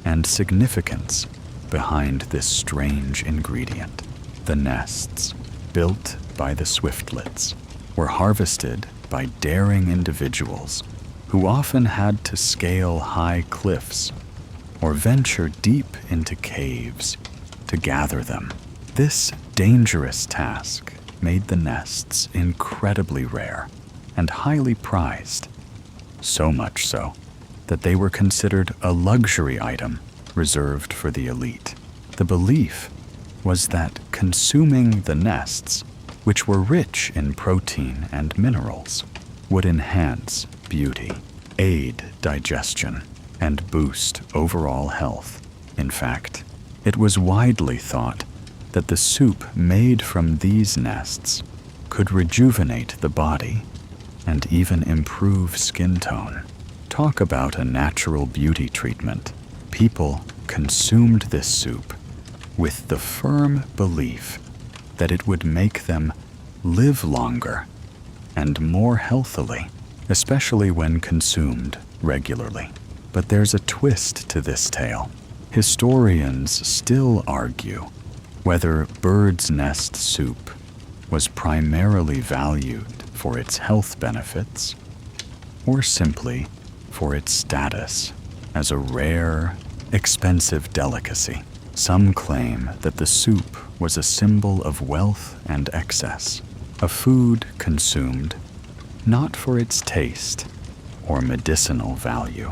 and significance behind this strange ingredient. The nests, built by the swiftlets, were harvested by daring individuals who often had to scale high cliffs or venture deep into caves to gather them. This dangerous task made the nests incredibly rare and highly prized, so much so that they were considered a luxury item reserved for the elite. The belief was that consuming the nests, which were rich in protein and minerals, would enhance beauty, aid digestion, and boost overall health. In fact, it was widely thought that the soup made from these nests could rejuvenate the body and even improve skin tone. Talk about a natural beauty treatment. People consumed this soup with the firm belief that it would make them live longer and more healthily, especially when consumed regularly. But there's a twist to this tale. Historians still argue Whether bird's nest soup was primarily valued for its health benefits or simply for its status as a rare, expensive delicacy. Some claim that the soup was a symbol of wealth and excess, a food consumed not for its taste or medicinal value,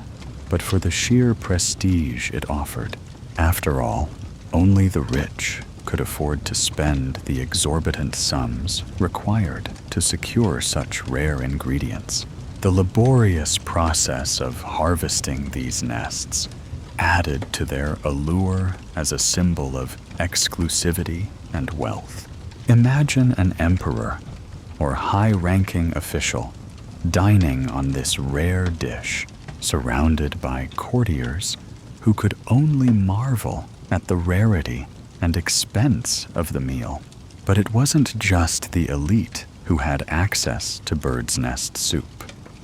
but for the sheer prestige it offered. After all, only the rich could afford to spend the exorbitant sums required to secure such rare ingredients. The laborious process of harvesting these nests added to their allure as a symbol of exclusivity and wealth. Imagine an emperor or high-ranking official dining on this rare dish, surrounded by courtiers who could only marvel at the rarity and expense of the meal. But it wasn't just the elite who had access to bird's nest soup.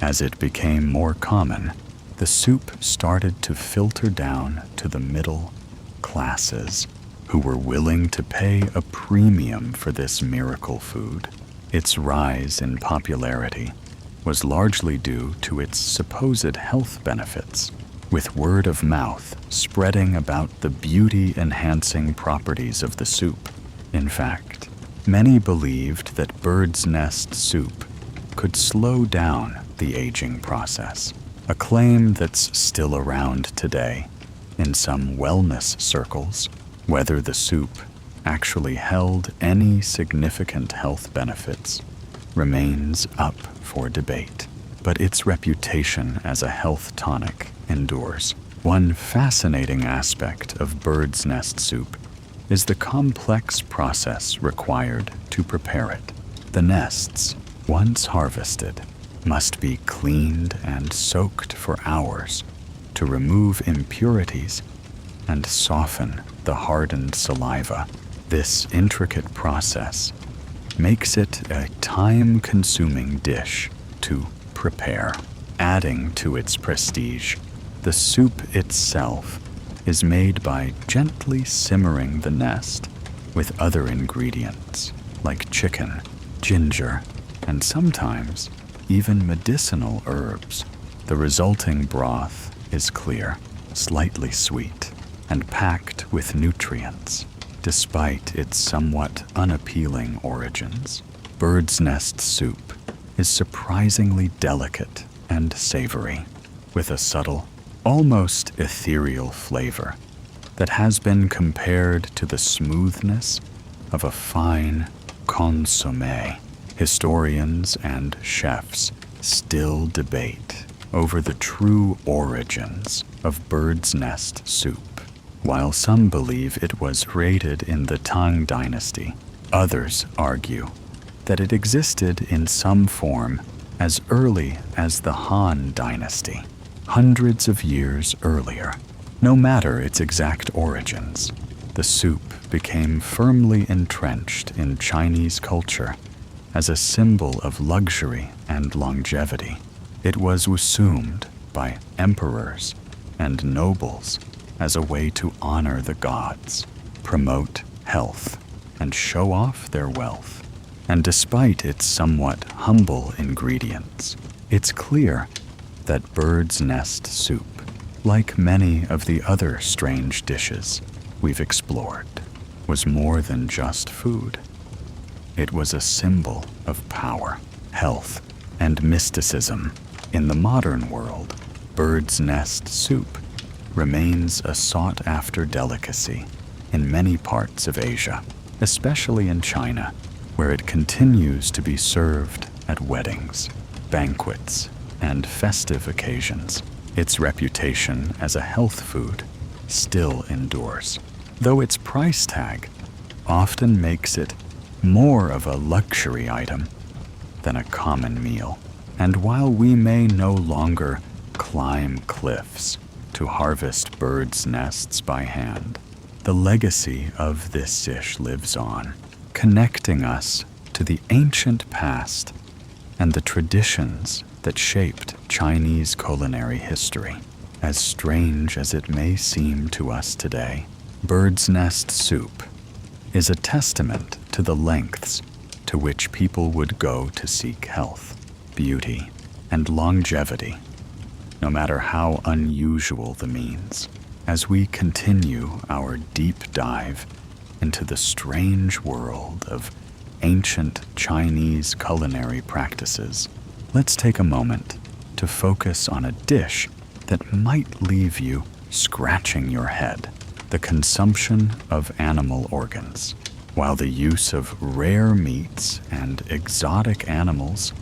As it became more common, the soup started to filter down to the middle classes, who were willing to pay a premium for this miracle food. Its rise in popularity was largely due to its supposed health benefits, with word of mouth spreading about the beauty-enhancing properties of the soup. In fact, many believed that bird's nest soup could slow down the aging process, a claim that's still around today in some wellness circles. Whether the soup actually held any significant health benefits remains up for debate, but its reputation as a health tonic endures. One fascinating aspect of bird's nest soup is the complex process required to prepare it. The nests, once harvested, must be cleaned and soaked for hours to remove impurities and soften the hardened saliva. This intricate process makes it a time-consuming dish to prepare. Adding to its prestige, the soup itself is made by gently simmering the nest with other ingredients like chicken, ginger, and sometimes even medicinal herbs. The resulting broth is clear, slightly sweet, and packed with nutrients. Despite its somewhat unappealing origins, bird's nest soup is surprisingly delicate and savory, with a subtle, almost ethereal flavor that has been compared to the smoothness of a fine consommé. Historians and chefs still debate over the true origins of bird's nest soup. While some believe it was created in the Tang dynasty, others argue that it existed in some form as early as the Han dynasty, hundreds of years earlier. No matter its exact origins, the soup became firmly entrenched in Chinese culture as a symbol of luxury and longevity. It was assumed by emperors and nobles as a way to honor the gods, promote health, and show off their wealth. And despite its somewhat humble ingredients, it's clear that bird's nest soup, like many of the other strange dishes we've explored, was more than just food. It was a symbol of power, health, and mysticism. In the modern world, bird's nest soup remains a sought-after delicacy in many parts of Asia, especially in China, where it continues to be served at weddings, banquets, and festive occasions. Its reputation as a health food still endures, though its price tag often makes it more of a luxury item than a common meal. And while we may no longer climb cliffs to harvest birds' nests by hand, the legacy of this dish lives on, connecting us to the ancient past and the traditions that shaped Chinese culinary history. As strange as it may seem to us today, bird's nest soup is a testament to the lengths to which people would go to seek health, beauty, and longevity, no matter how unusual the means. As we continue our deep dive into the strange world of ancient Chinese culinary practices, let's take a moment to focus on a dish that might leave you scratching your head: the consumption of animal organs. While the use of rare meats and exotic animals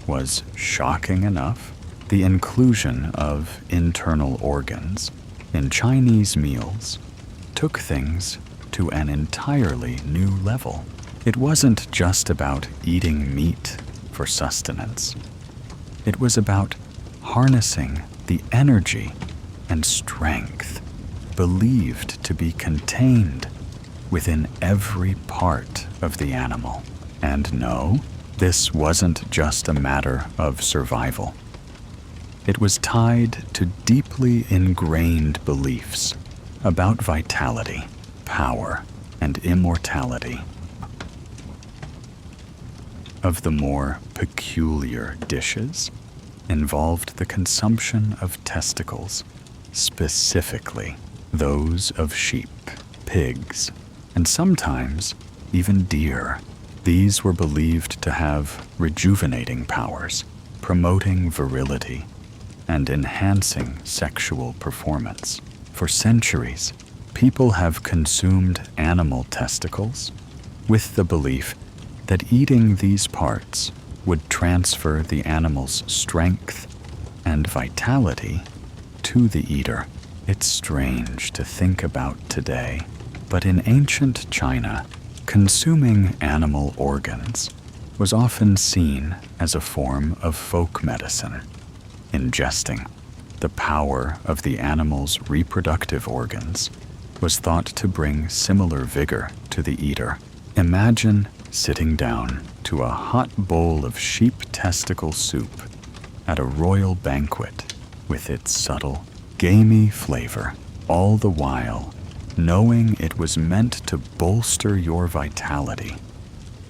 was shocking enough, the inclusion of internal organs in Chinese meals took things to an entirely new level. It wasn't just about eating meat for sustenance. It was about harnessing the energy and strength believed to be contained within every part of the animal. And no, this wasn't just a matter of survival. It was tied to deeply ingrained beliefs about vitality, power, and immortality. Of the more peculiar dishes involved the consumption of testicles, specifically those of sheep, pigs, and sometimes even deer. These were believed to have rejuvenating powers, promoting virility and enhancing sexual performance. For centuries, people have consumed animal testicles with the belief that eating these parts would transfer the animal's strength and vitality to the eater. It's strange to think about today, but in ancient China, consuming animal organs was often seen as a form of folk medicine. Ingesting the power of the animal's reproductive organs was thought to bring similar vigor to the eater. Imagine sitting down to a hot bowl of sheep testicle soup at a royal banquet with its subtle, gamey flavor, all the while knowing it was meant to bolster your vitality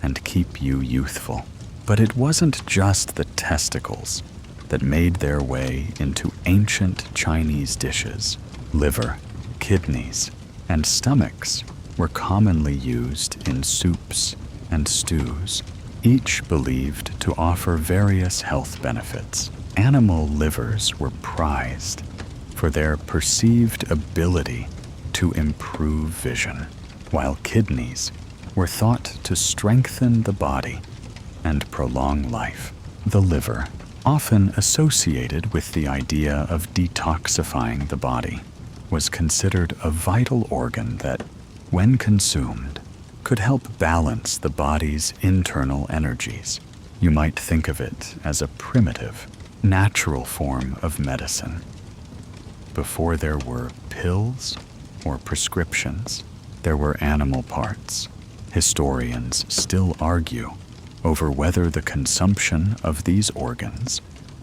and keep you youthful. But it wasn't just the testicles that made their way into ancient Chinese dishes. Liver, kidneys, and stomachs were commonly used in soups and stews, each believed to offer various health benefits. Animal livers were prized for their perceived ability to improve vision, while kidneys were thought to strengthen the body and prolong life. The liver, often associated with the idea of detoxifying the body, was considered a vital organ that, when consumed, could help balance the body's internal energies. You might think of it as a primitive, natural form of medicine. Before there were pills or prescriptions, there were animal parts. Historians still argue over whether the consumption of these organs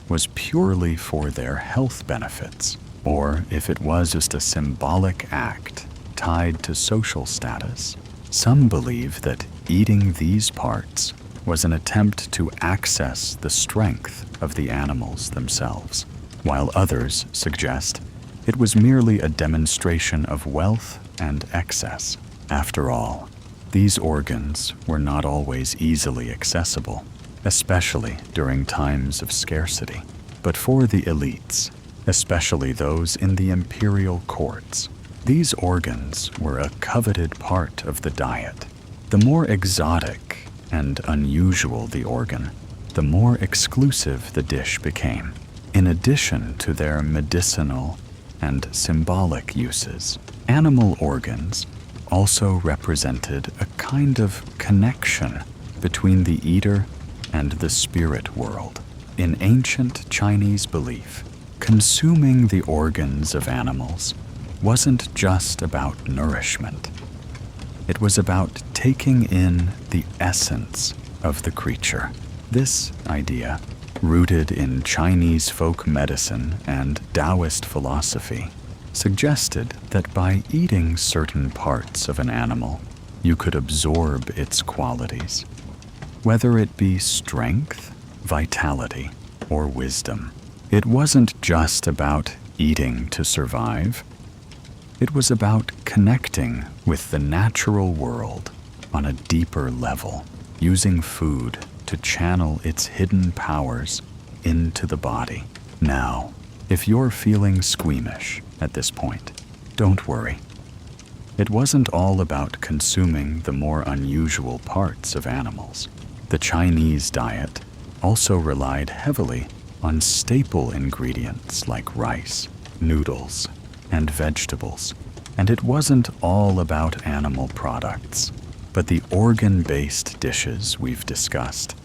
was purely for their health benefits, or if it was just a symbolic act tied to social status. Some believe that eating these parts was an attempt to access the strength of the animals themselves, while others suggest it was merely a demonstration of wealth and excess. After all, these organs were not always easily accessible, especially during times of scarcity. But for the elites, especially those in the imperial courts, these organs were a coveted part of the diet. The more exotic and unusual the organ, the more exclusive the dish became. In addition to their medicinal and symbolic uses, animal organs also represented a kind of connection between the eater and the spirit world. In ancient Chinese belief, consuming the organs of animals wasn't just about nourishment. It was about taking in the essence of the creature. This idea, rooted in Chinese folk medicine and Taoist philosophy, suggested that by eating certain parts of an animal, you could absorb its qualities, whether it be strength, vitality, or wisdom. It wasn't just about eating to survive. It was about connecting with the natural world on a deeper level, using food to channel its hidden powers into the body. Now, if you're feeling squeamish at this point, don't worry. It wasn't all about consuming the more unusual parts of animals. The Chinese diet also relied heavily on staple ingredients like rice, noodles, and vegetables. And it wasn't all about animal products, but the organ-based dishes we've discussed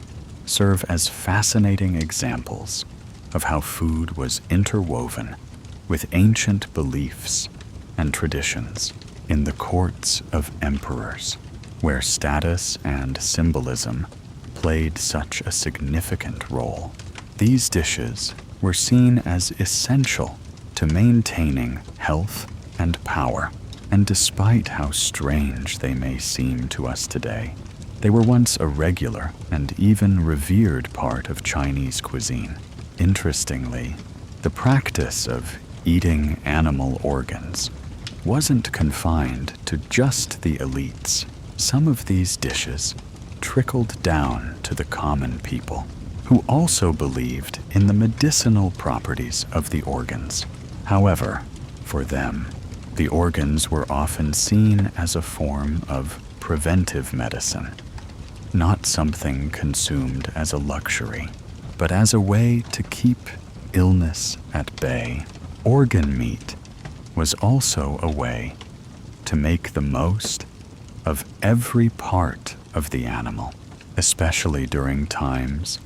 serve as fascinating examples of how food was interwoven with ancient beliefs and traditions in the courts of emperors, where status and symbolism played such a significant role. These dishes were seen as essential to maintaining health and power, and despite how strange they may seem to us today, they were once a regular and even revered part of Chinese cuisine. Interestingly, the practice of eating animal organs wasn't confined to just the elites. Some of these dishes trickled down to the common people, who also believed in the medicinal properties of the organs. However, for them, the organs were often seen as a form of preventive medicine, not something consumed as a luxury, but as a way to keep illness at bay. Organ meat was also a way to make the most of every part of the animal, especially during times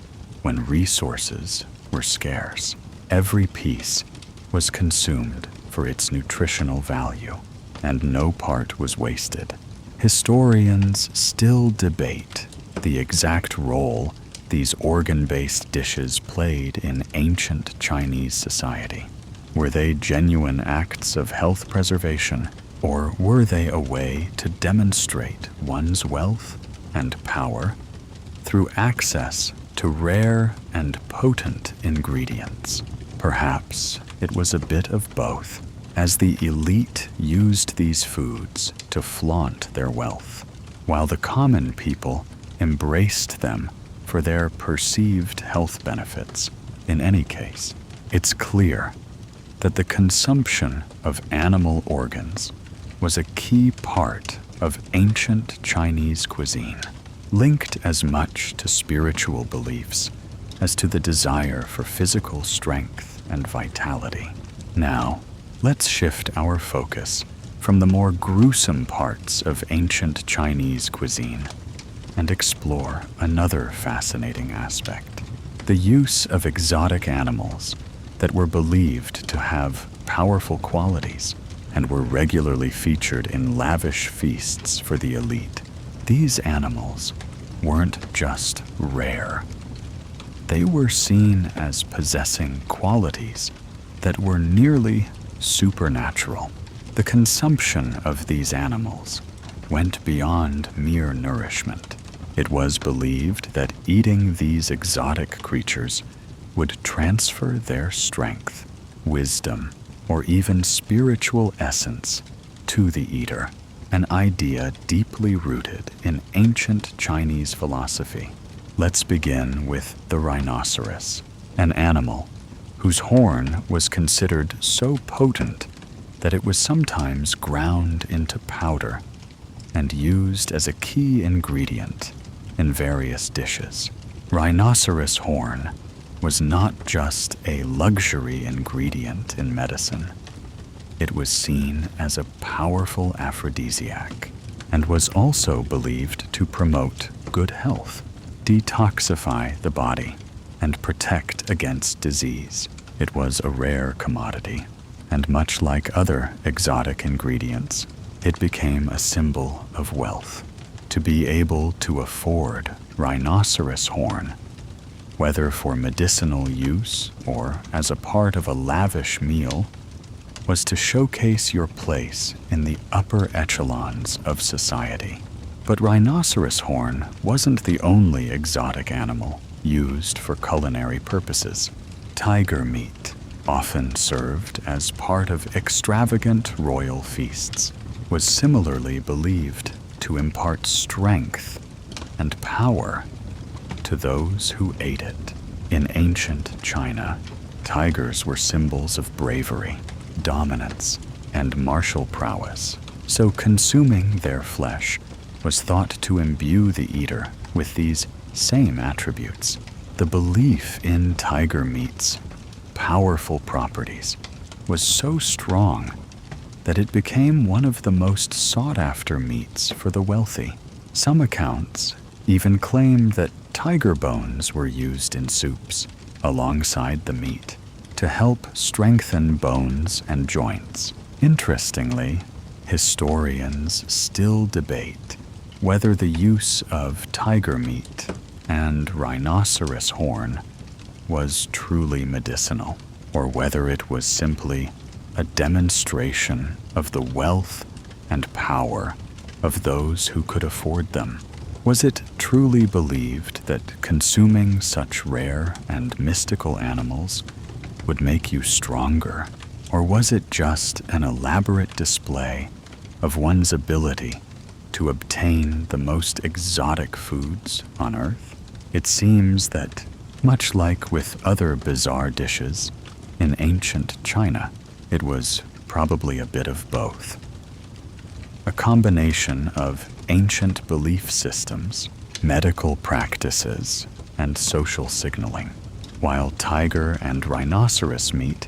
when resources were scarce. Every piece was consumed for its nutritional value, and no part was wasted. Historians still debate the exact role these organ-based dishes played in ancient Chinese society. Were they genuine acts of health preservation, or were they a way to demonstrate one's wealth and power through access to rare and potent ingredients? Perhaps it was a bit of both, as the elite used these foods to flaunt their wealth, while the common people embraced them for their perceived health benefits. In any case, it's clear that the consumption of animal organs was a key part of ancient Chinese cuisine, linked as much to spiritual beliefs as to the desire for physical strength and vitality. Now, let's shift our focus from the more gruesome parts of ancient Chinese cuisine and explore another fascinating aspect: the use of exotic animals that were believed to have powerful qualities and were regularly featured in lavish feasts for the elite. These animals weren't just rare. They were seen as possessing qualities that were nearly supernatural. The consumption of these animals went beyond mere nourishment. It was believed that eating these exotic creatures would transfer their strength, wisdom, or even spiritual essence to the eater, an idea deeply rooted in ancient Chinese philosophy. Let's begin with the rhinoceros, an animal whose horn was considered so potent that it was sometimes ground into powder and used as a key ingredient in various dishes. Rhinoceros horn was not just a luxury ingredient in medicine. It was seen as a powerful aphrodisiac and was also believed to promote good health, detoxify the body, and protect against disease. It was a rare commodity, and much like other exotic ingredients, it became a symbol of wealth. To be able to afford rhinoceros horn, whether for medicinal use or as a part of a lavish meal, was to showcase your place in the upper echelons of society. But rhinoceros horn wasn't the only exotic animal used for culinary purposes. Tiger meat, often served as part of extravagant royal feasts, was similarly believed to impart strength and power to those who ate it. In ancient China, tigers were symbols of bravery, dominance, and martial prowess, so consuming their flesh was thought to imbue the eater with these same attributes. The belief in tiger meat's powerful properties was so strong that it became one of the most sought-after meats for the wealthy. Some accounts even claim that tiger bones were used in soups alongside the meat to help strengthen bones and joints. Interestingly, historians still debate whether the use of tiger meat and rhinoceros horn was truly medicinal, or whether it was simply a demonstration of the wealth and power of those who could afford them. Was it truly believed that consuming such rare and mystical animals would make you stronger, or was it just an elaborate display of one's ability to obtain the most exotic foods on Earth? It seems that, much like with other bizarre dishes in ancient China, it was probably a bit of both. A combination of ancient belief systems, medical practices, and social signaling, while tiger and rhinoceros meat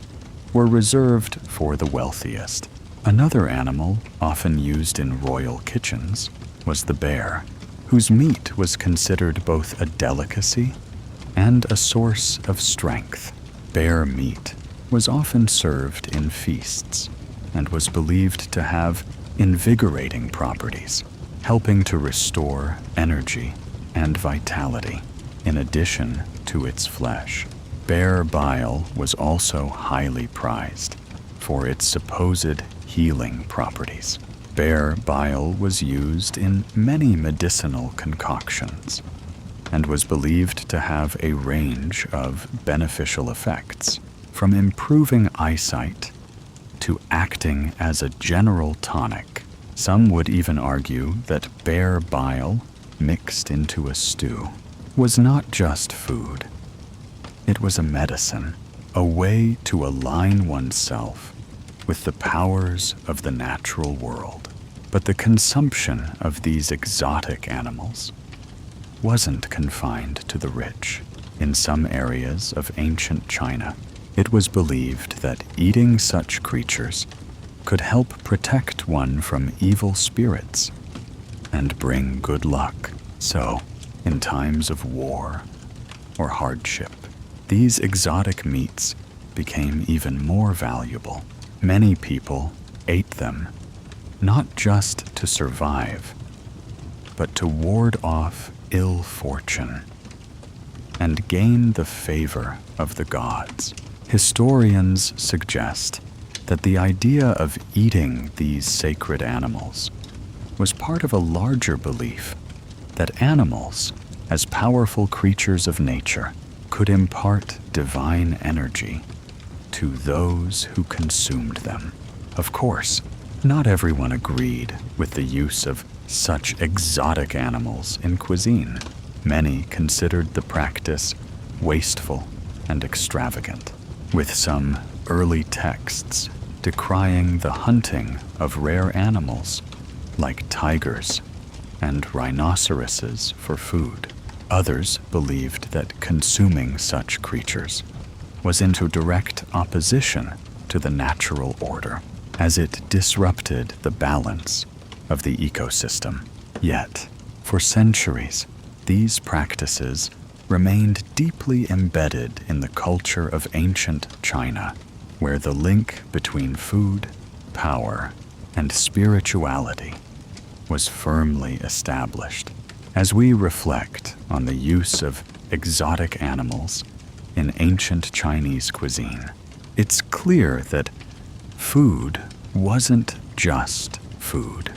were reserved for the wealthiest. Another animal often used in royal kitchens was the bear, whose meat was considered both a delicacy and a source of strength. Bear meat was often served in feasts and was believed to have invigorating properties, helping to restore energy and vitality. In addition to its flesh, bear bile was also highly prized for its supposed healing properties. Bear bile was used in many medicinal concoctions and was believed to have a range of beneficial effects, from improving eyesight to acting as a general tonic. Some would even argue that bear bile mixed into a stew was not just food. It was a medicine, a way to align oneself with the powers of the natural world. But the consumption of these exotic animals wasn't confined to the rich. In some areas of ancient China, it was believed that eating such creatures could help protect one from evil spirits and bring good luck. So, in times of war or hardship, these exotic meats became even more valuable. Many people ate them not just to survive, but to ward off ill fortune and gain the favor of the gods. Historians suggest that the idea of eating these sacred animals was part of a larger belief that animals, as powerful creatures of nature, could impart divine energy to those who consumed them. Of course, not everyone agreed with the use of such exotic animals in cuisine. Many considered the practice wasteful and extravagant, with some early texts decrying the hunting of rare animals like tigers and rhinoceroses for food. Others believed that consuming such creatures was into direct opposition to the natural order, as it disrupted the balance of the ecosystem. Yet, for centuries, these practices remained deeply embedded in the culture of ancient China, where the link between food, power, and spirituality was firmly established. As we reflect on the use of exotic animals in ancient Chinese cuisine, it's clear that food wasn't just food.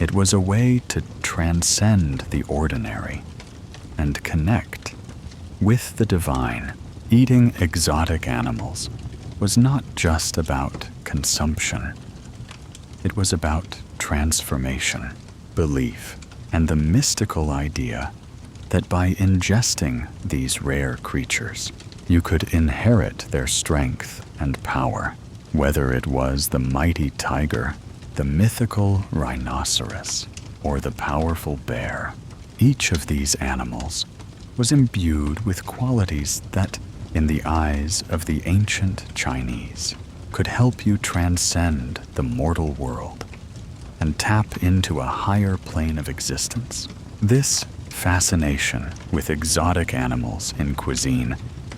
It was a way to transcend the ordinary and connect with the divine. Eating exotic animals was not just about consumption. It was about transformation, belief, and the mystical idea that by ingesting these rare creatures, you could inherit their strength and power, whether it was the mighty tiger, the mythical rhinoceros, or the powerful bear. Each of these animals was imbued with qualities that, in the eyes of the ancient Chinese, could help you transcend the mortal world and tap into a higher plane of existence. This fascination with exotic animals in cuisine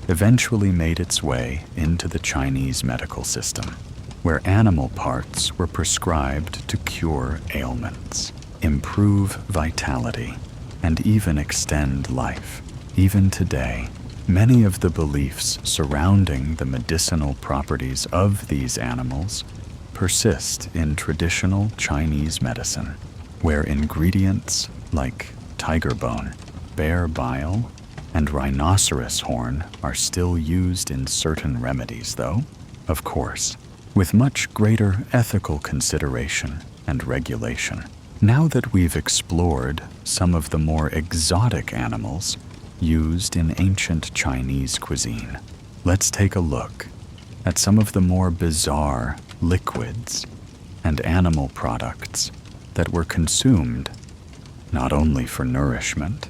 eventually made its way into the Chinese medical system, where animal parts were prescribed to cure ailments, improve vitality, and even extend life. Even today, many of the beliefs surrounding the medicinal properties of these animals persist in traditional Chinese medicine, where ingredients like tiger bone, bear bile, and rhinoceros horn are still used in certain remedies, though, of course, with much greater ethical consideration and regulation. Now that we've explored some of the more exotic animals used in ancient Chinese cuisine, let's take a look at some of the more bizarre liquids and animal products that were consumed not only for nourishment,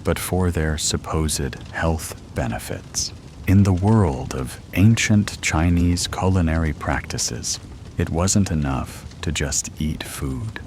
but for their supposed health benefits. In the world of ancient Chinese culinary practices, it wasn't enough to just eat food.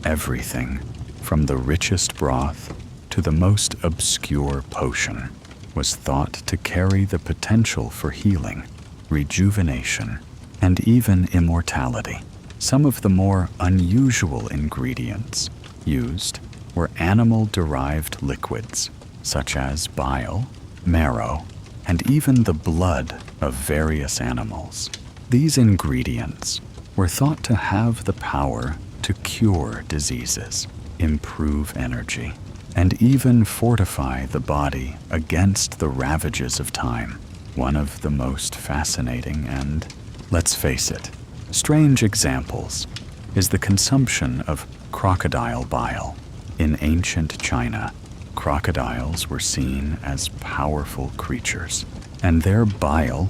Everything, from the richest broth to the most obscure potion, was thought to carry the potential for healing, rejuvenation, and even immortality. Some of the more unusual ingredients used were animal-derived liquids, such as bile, marrow, and even the blood of various animals. These ingredients were thought to have the power to cure diseases, improve energy, and even fortify the body against the ravages of time. One of the most fascinating and, let's face it, strange examples is the consumption of crocodile bile. In ancient China, crocodiles were seen as powerful creatures, and their bile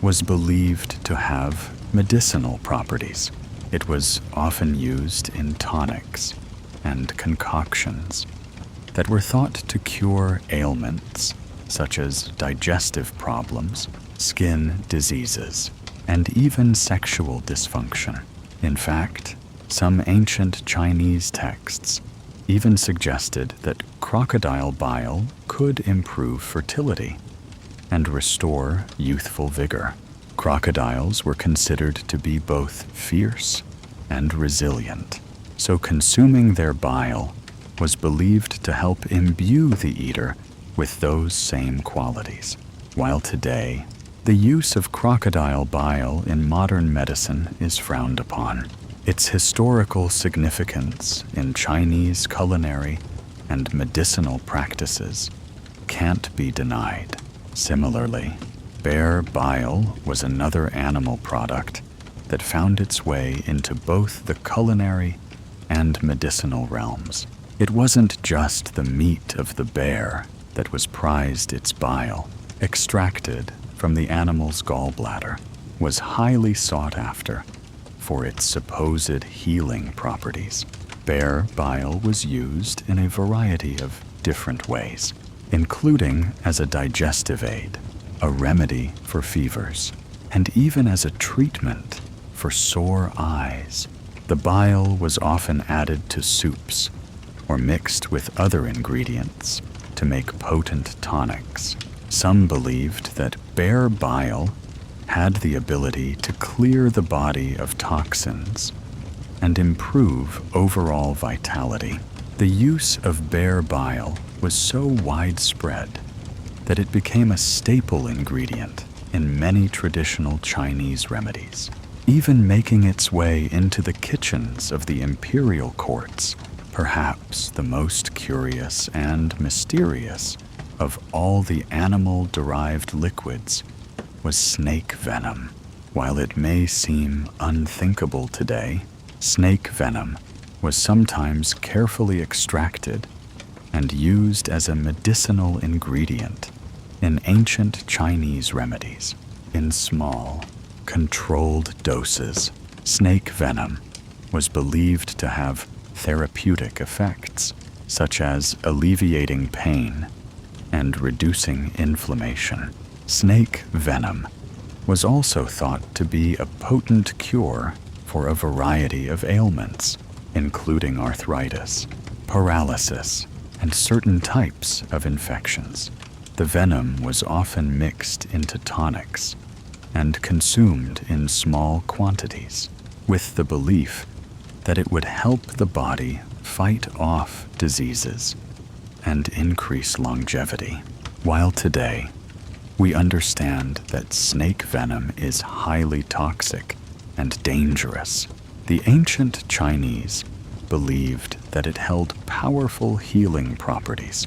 was believed to have medicinal properties. It was often used in tonics and concoctions that were thought to cure ailments such as digestive problems, skin diseases, and even sexual dysfunction. In fact, some ancient Chinese texts even suggested that crocodile bile could improve fertility and restore youthful vigor. Crocodiles were considered to be both fierce and resilient, so consuming their bile was believed to help imbue the eater with those same qualities. While today, the use of crocodile bile in modern medicine is frowned upon, its historical significance in Chinese culinary and medicinal practices can't be denied. Similarly, bear bile was another animal product that found its way into both the culinary and medicinal realms. It wasn't just the meat of the bear that was prized. Its bile, extracted from the animal's gallbladder, was highly sought after for its supposed healing properties. Bear bile was used in a variety of different ways, including as a digestive aid, a remedy for fevers, and even as a treatment for sore eyes. The bile was often added to soups or mixed with other ingredients to make potent tonics. Some believed that bear bile had the ability to clear the body of toxins and improve overall vitality. The use of bear bile was so widespread that it became a staple ingredient in many traditional Chinese remedies. even making its way into the kitchens of the imperial courts. Perhaps the most curious and mysterious of all the animal-derived liquids was snake venom. While it may seem unthinkable today, snake venom was sometimes carefully extracted and used as a medicinal ingredient in ancient Chinese remedies. In small, controlled doses, snake venom was believed to have therapeutic effects, such as alleviating pain and reducing inflammation. Snake venom was also thought to be a potent cure for a variety of ailments, including arthritis, paralysis, and certain types of infections. The venom was often mixed into tonics and consumed in small quantities, with the belief that it would help the body fight off diseases and increase longevity. While today, we understand that snake venom is highly toxic and dangerous, the ancient Chinese believed that it held powerful healing properties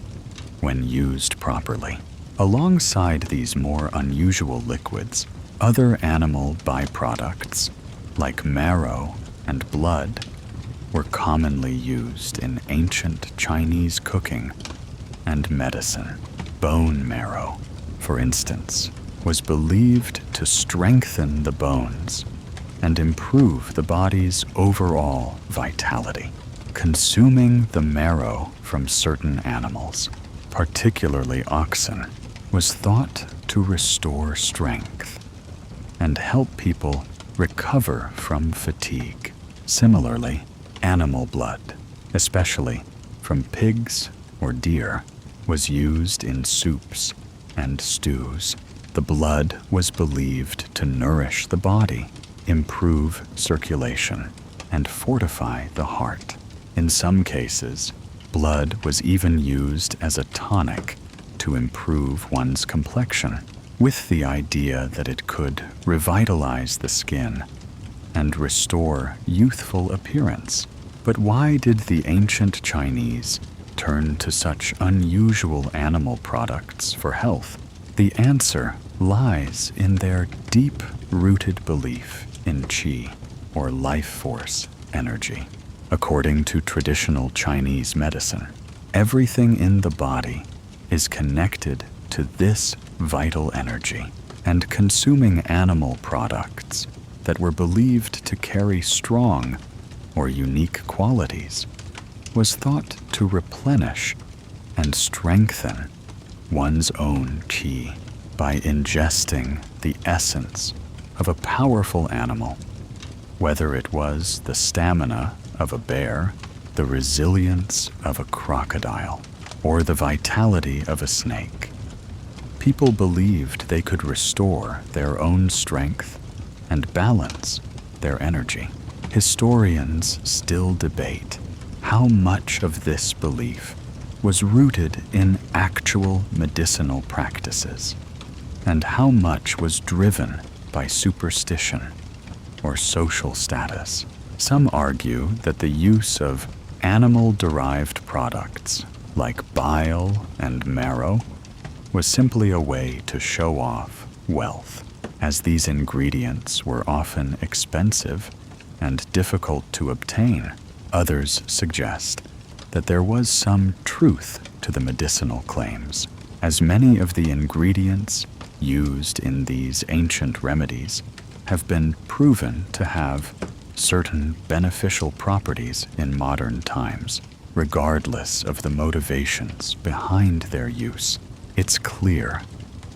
when used properly. Alongside these more unusual liquids, other animal byproducts, like marrow and blood, were commonly used in ancient Chinese cooking and medicine. Bone marrow, for instance, was believed to strengthen the bones and improve the body's overall vitality. Consuming the marrow from certain animals, particularly oxen, was thought to restore strength and help people recover from fatigue. Similarly, animal blood, especially from pigs or deer, was used in soups and stews. The blood was believed to nourish the body, improve circulation, and fortify the heart. In some cases, blood was even used as a tonic to improve one's complexion, with the idea that it could revitalize the skin and restore youthful appearance. But why did the ancient Chinese turn to such unusual animal products for health? The answer lies in their deep-rooted belief in qi, or life force energy. According to traditional Chinese medicine, everything in the body is connected to this vital energy, and consuming animal products that were believed to carry strong or unique qualities was thought to replenish and strengthen one's own qi. By ingesting the essence of a powerful animal, whether it was the stamina of a bear, the resilience of a crocodile, or the vitality of a snake, people believed they could restore their own strength and balance their energy. Historians still debate how much of this belief was rooted in actual medicinal practices and how much was driven by superstition or social status. Some argue that the use of animal-derived products like bile and marrow was simply a way to show off wealth, as these ingredients were often expensive and difficult to obtain. Others suggest that there was some truth to the medicinal claims, as many of the ingredients used in these ancient remedies have been proven to have certain beneficial properties in modern times. Regardless of the motivations behind their use, it's clear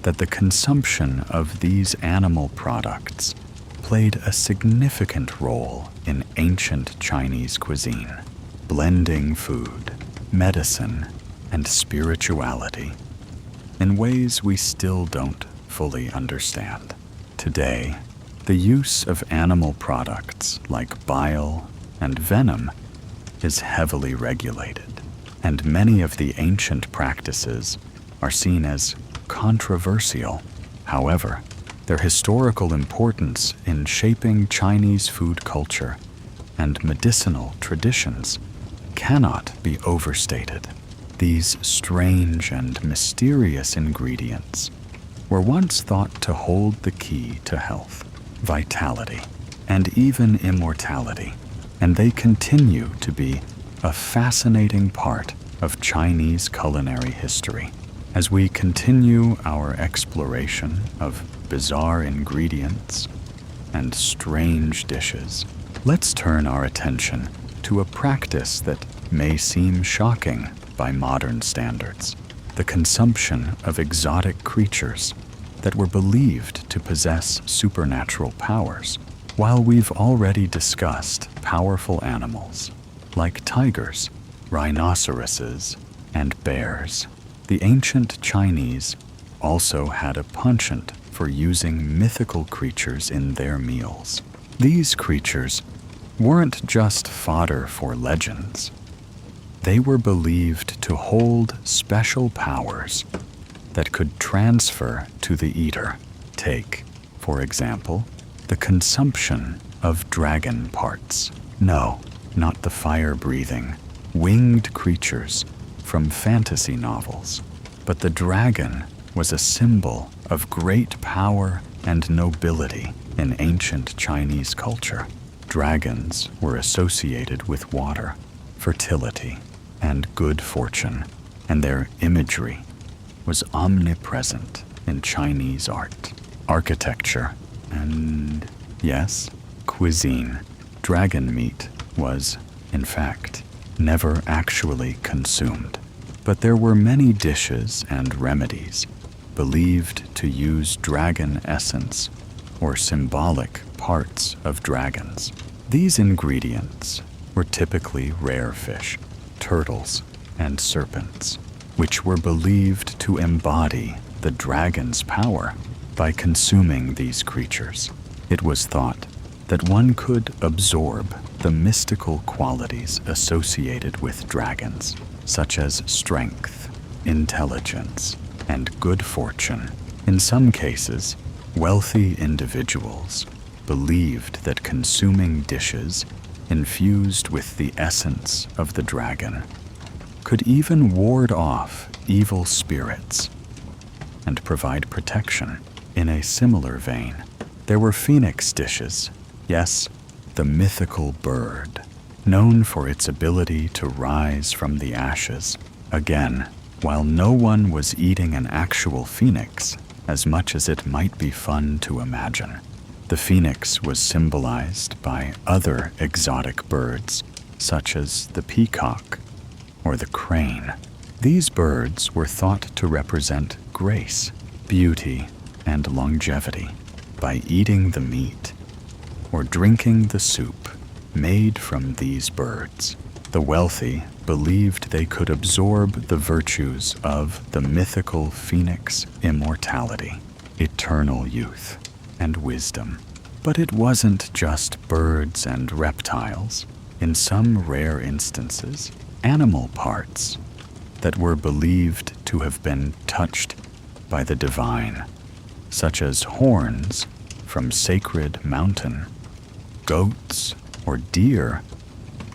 that the consumption of these animal products played a significant role in ancient Chinese cuisine, blending food, medicine, and spirituality in ways we still don't fully understand. Today, the use of animal products like bile and venom is heavily regulated, and many of the ancient practices are seen as controversial. However, Their historical importance in shaping Chinese food culture and medicinal traditions cannot be overstated. These strange and mysterious ingredients were once thought to hold the key to health, vitality, and even immortality, and they continue to be a fascinating part of Chinese culinary history. As we continue our exploration of bizarre ingredients and strange dishes, let's turn our attention to a practice that may seem shocking by modern standards: the consumption of exotic creatures that were believed to possess supernatural powers. While we've already discussed powerful animals like tigers, rhinoceroses, and bears, the ancient Chinese also had a penchant for using mythical creatures in their meals. These creatures weren't just fodder for legends. They were believed to hold special powers that could transfer to the eater. Take, for example, the consumption of dragon parts. No, not the fire-breathing, winged creatures from fantasy novels, but the dragon was a symbol of great power and nobility in ancient Chinese culture. Dragons were associated with water, fertility, and good fortune, and their imagery was omnipresent in Chinese art, architecture, and, yes, cuisine. Dragon meat was, in fact, never actually consumed, but there were many dishes and remedies believed to use dragon essence or symbolic parts of dragons. These ingredients were typically rare fish, turtles, and serpents, which were believed to embody the dragon's power. By consuming these creatures, it was thought that one could absorb the mystical qualities associated with dragons, such as strength, intelligence, and good fortune. In some cases, wealthy individuals believed that consuming dishes infused with the essence of the dragon could even ward off evil spirits and provide protection. In a similar vein, there were phoenix dishes. Yes, the mythical bird, known for its ability to rise from the ashes. Again, while no one was eating an actual phoenix, as much as it might be fun to imagine, the phoenix was symbolized by other exotic birds, such as the peacock or the crane. These birds were thought to represent grace, beauty, and longevity. By eating the meat or drinking the soup made from these birds, the wealthy believed they could absorb the virtues of the mythical phoenix: immortality, eternal youth, and wisdom. But it wasn't just birds and reptiles. In some rare instances, animal parts that were believed to have been touched by the divine, such as horns from sacred mountain, goats, or deer,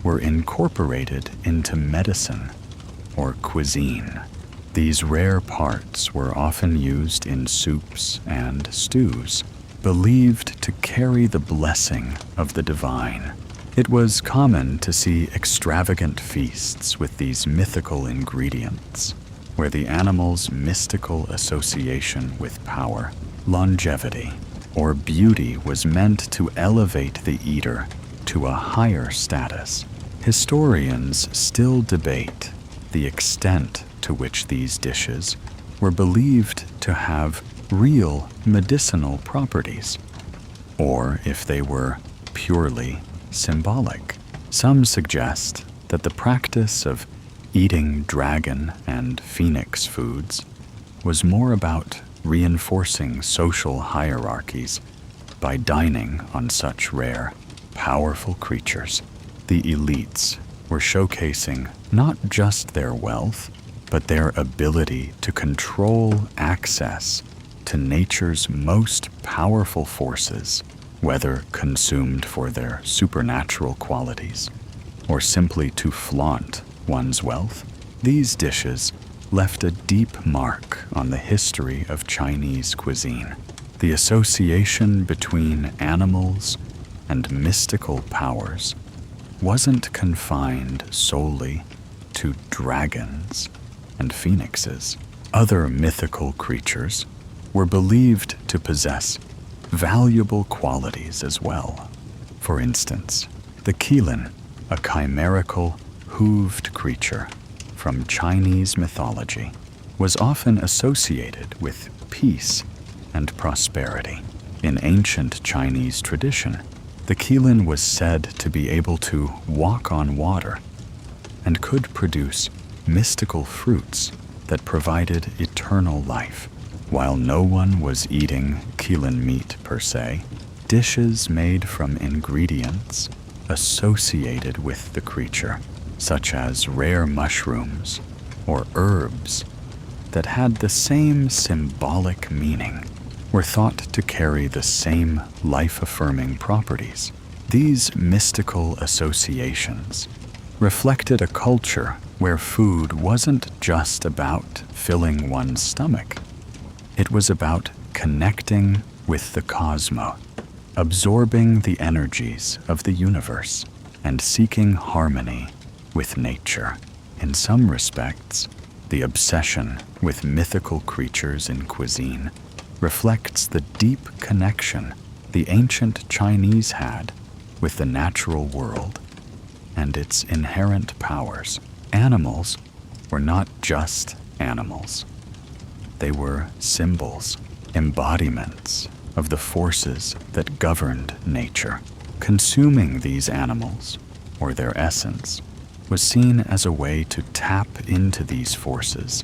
were incorporated into medicine or cuisine. These rare parts were often used in soups and stews, believed to carry the blessing of the divine. It was common to see extravagant feasts with these mythical ingredients, where the animal's mystical association with power, longevity, or beauty was meant to elevate the eater to a higher status. Historians still debate the extent to which these dishes were believed to have real medicinal properties, or if they were purely symbolic. Some suggest that the practice of eating dragon and phoenix foods was more about reinforcing social hierarchies by dining on such rare, powerful creatures. The elites were showcasing not just their wealth, but their ability to control access to nature's most powerful forces, whether consumed for their supernatural qualities or simply to flaunt one's wealth. These dishes left a deep mark on the history of Chinese cuisine. The association between animals and mystical powers wasn't confined solely to dragons and phoenixes. Other mythical creatures were believed to possess valuable qualities as well. For instance, the qilin, a chimerical, hooved creature from Chinese mythology, was often associated with peace and prosperity. In ancient Chinese tradition, the qilin was said to be able to walk on water and could produce mystical fruits that provided eternal life. While no one was eating qilin meat per se, dishes made from ingredients associated with the creature, such as rare mushrooms or herbs that had the same symbolic meaning, were thought to carry the same life-affirming properties. These mystical associations reflected a culture where food wasn't just about filling one's stomach. It was about connecting with the cosmos, absorbing the energies of the universe, and seeking harmony with nature. In some respects, the obsession with mythical creatures in cuisine reflects the deep connection the ancient Chinese had with the natural world and its inherent powers. Animals were not just animals. They were symbols, embodiments of the forces that governed nature. Consuming these animals, or their essence, was seen as a way to tap into these forces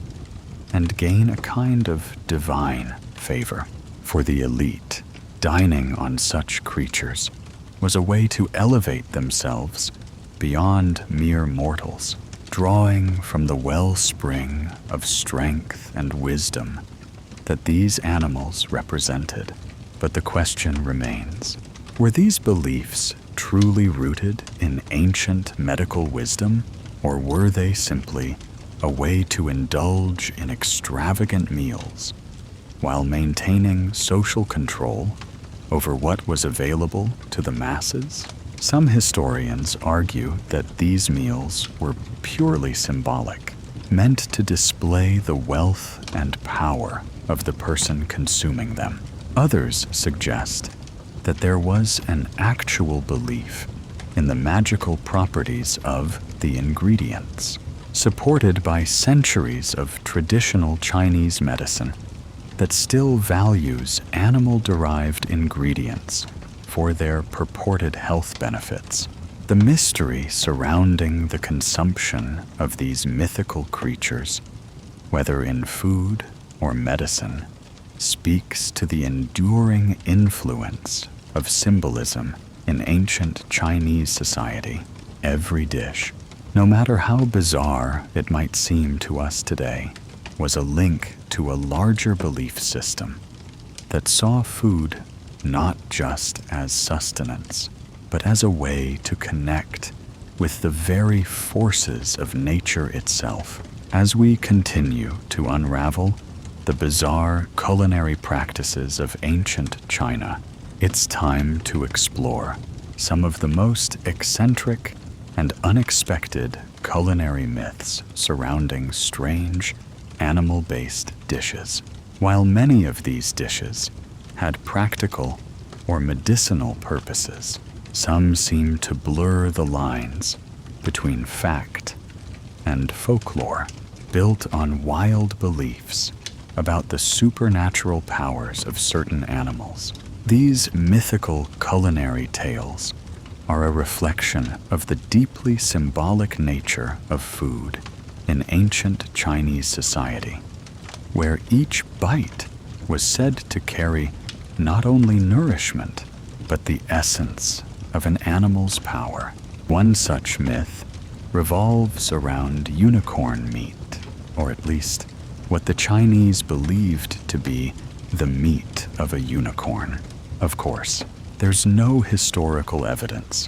and gain a kind of divine favor. For the elite, dining on such creatures was a way to elevate themselves beyond mere mortals, drawing from the wellspring of strength and wisdom that these animals represented. But the question remains, were these beliefs truly rooted in ancient medical wisdom, or were they simply a way to indulge in extravagant meals while maintaining social control over what was available to the masses? Some historians argue that these meals were purely symbolic, meant to display the wealth and power of the person consuming them. Others suggest that there was an actual belief in the magical properties of the ingredients, supported by centuries of traditional Chinese medicine that still values animal-derived ingredients for their purported health benefits. The mystery surrounding the consumption of these mythical creatures, whether in food or medicine, speaks to the enduring influence of symbolism in ancient Chinese society. Every dish, no matter how bizarre it might seem to us today, was a link to a larger belief system that saw food not just as sustenance, but as a way to connect with the very forces of nature itself. As we continue to unravel the bizarre culinary practices of ancient China, it's time to explore some of the most eccentric and unexpected culinary myths surrounding strange animal-based dishes. While many of these dishes had practical or medicinal purposes, some seem to blur the lines between fact and folklore, built on wild beliefs about the supernatural powers of certain animals. These mythical culinary tales are a reflection of the deeply symbolic nature of food in ancient Chinese society, where each bite was said to carry not only nourishment, but the essence of an animal's power. One such myth revolves around unicorn meat, or at least what the Chinese believed to be the meat of a unicorn. Of course, there's no historical evidence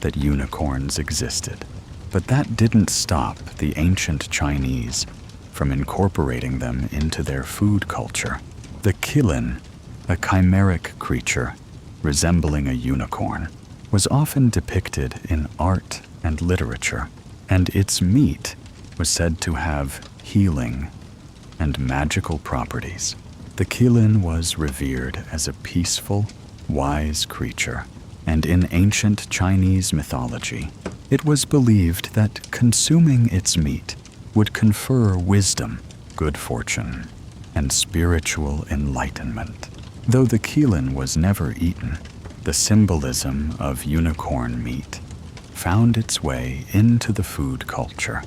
that unicorns existed, but that didn't stop the ancient Chinese from incorporating them into their food culture. The qilin, a chimeric creature resembling a unicorn, was often depicted in art and literature, and its meat was said to have healing and magical properties. The qilin was revered as a peaceful, wise creature, and in ancient Chinese mythology, it was believed that consuming its meat would confer wisdom, good fortune, and spiritual enlightenment. Though the qilin was never eaten, the symbolism of unicorn meat found its way into the food culture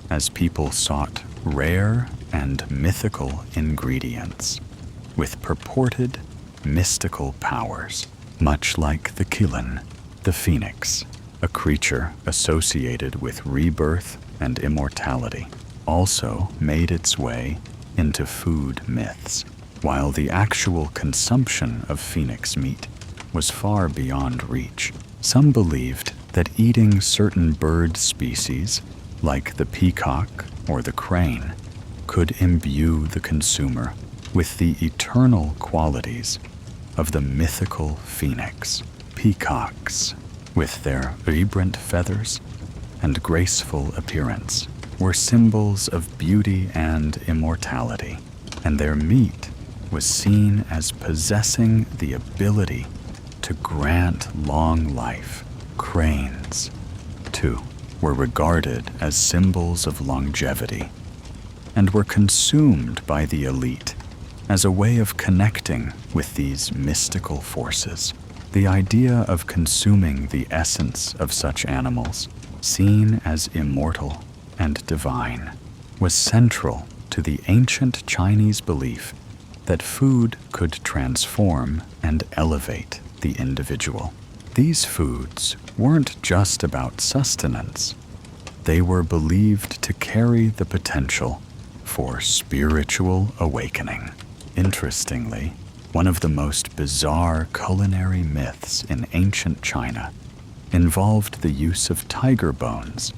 as people sought rare and mythical ingredients with purported mystical powers, much like the qilin, the phoenix, a creature associated with rebirth and immortality, also made its way into food myths. While the actual consumption of phoenix meat was far beyond reach, some believed that eating certain bird species, like the peacock or the crane, could imbue the consumer with the eternal qualities of the mythical phoenix. Peacocks, with their vibrant feathers and graceful appearance, were symbols of beauty and immortality, and their meat was seen as possessing the ability to grant long life. Cranes, too, were regarded as symbols of longevity and were consumed by the elite as a way of connecting with these mystical forces. The idea of consuming the essence of such animals, seen as immortal and divine, was central to the ancient Chinese belief that food could transform and elevate the individual. These foods weren't just about sustenance. They were believed to carry the potential for spiritual awakening. Interestingly, one of the most bizarre culinary myths in ancient China involved the use of tiger bones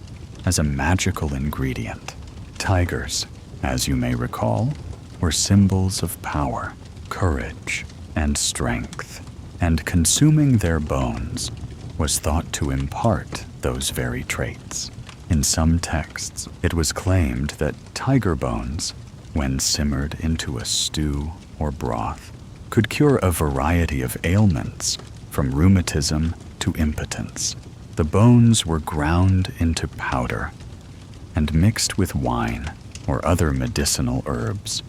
as a magical ingredient. Tigers, as you may recall, were symbols of power, courage, and strength, and consuming their bones was thought to impart those very traits. In some texts, it was claimed that tiger bones, when simmered into a stew or broth, could cure a variety of ailments, from rheumatism to impotence. The bones were ground into powder and mixed with wine or other medicinal herbs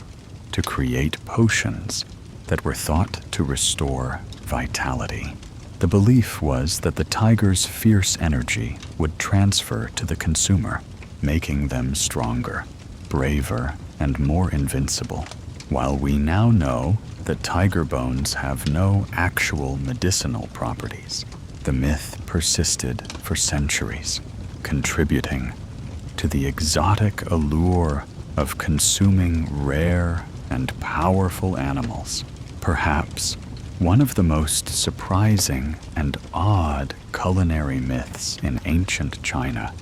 to create potions that were thought to restore vitality. The belief was that the tiger's fierce energy would transfer to the consumer, making them stronger, braver, and more invincible. While we now know that tiger bones have no actual medicinal properties, the myth persisted for centuries, contributing to the exotic allure of consuming rare and powerful animals. Perhaps one of the most surprising and odd culinary myths in ancient China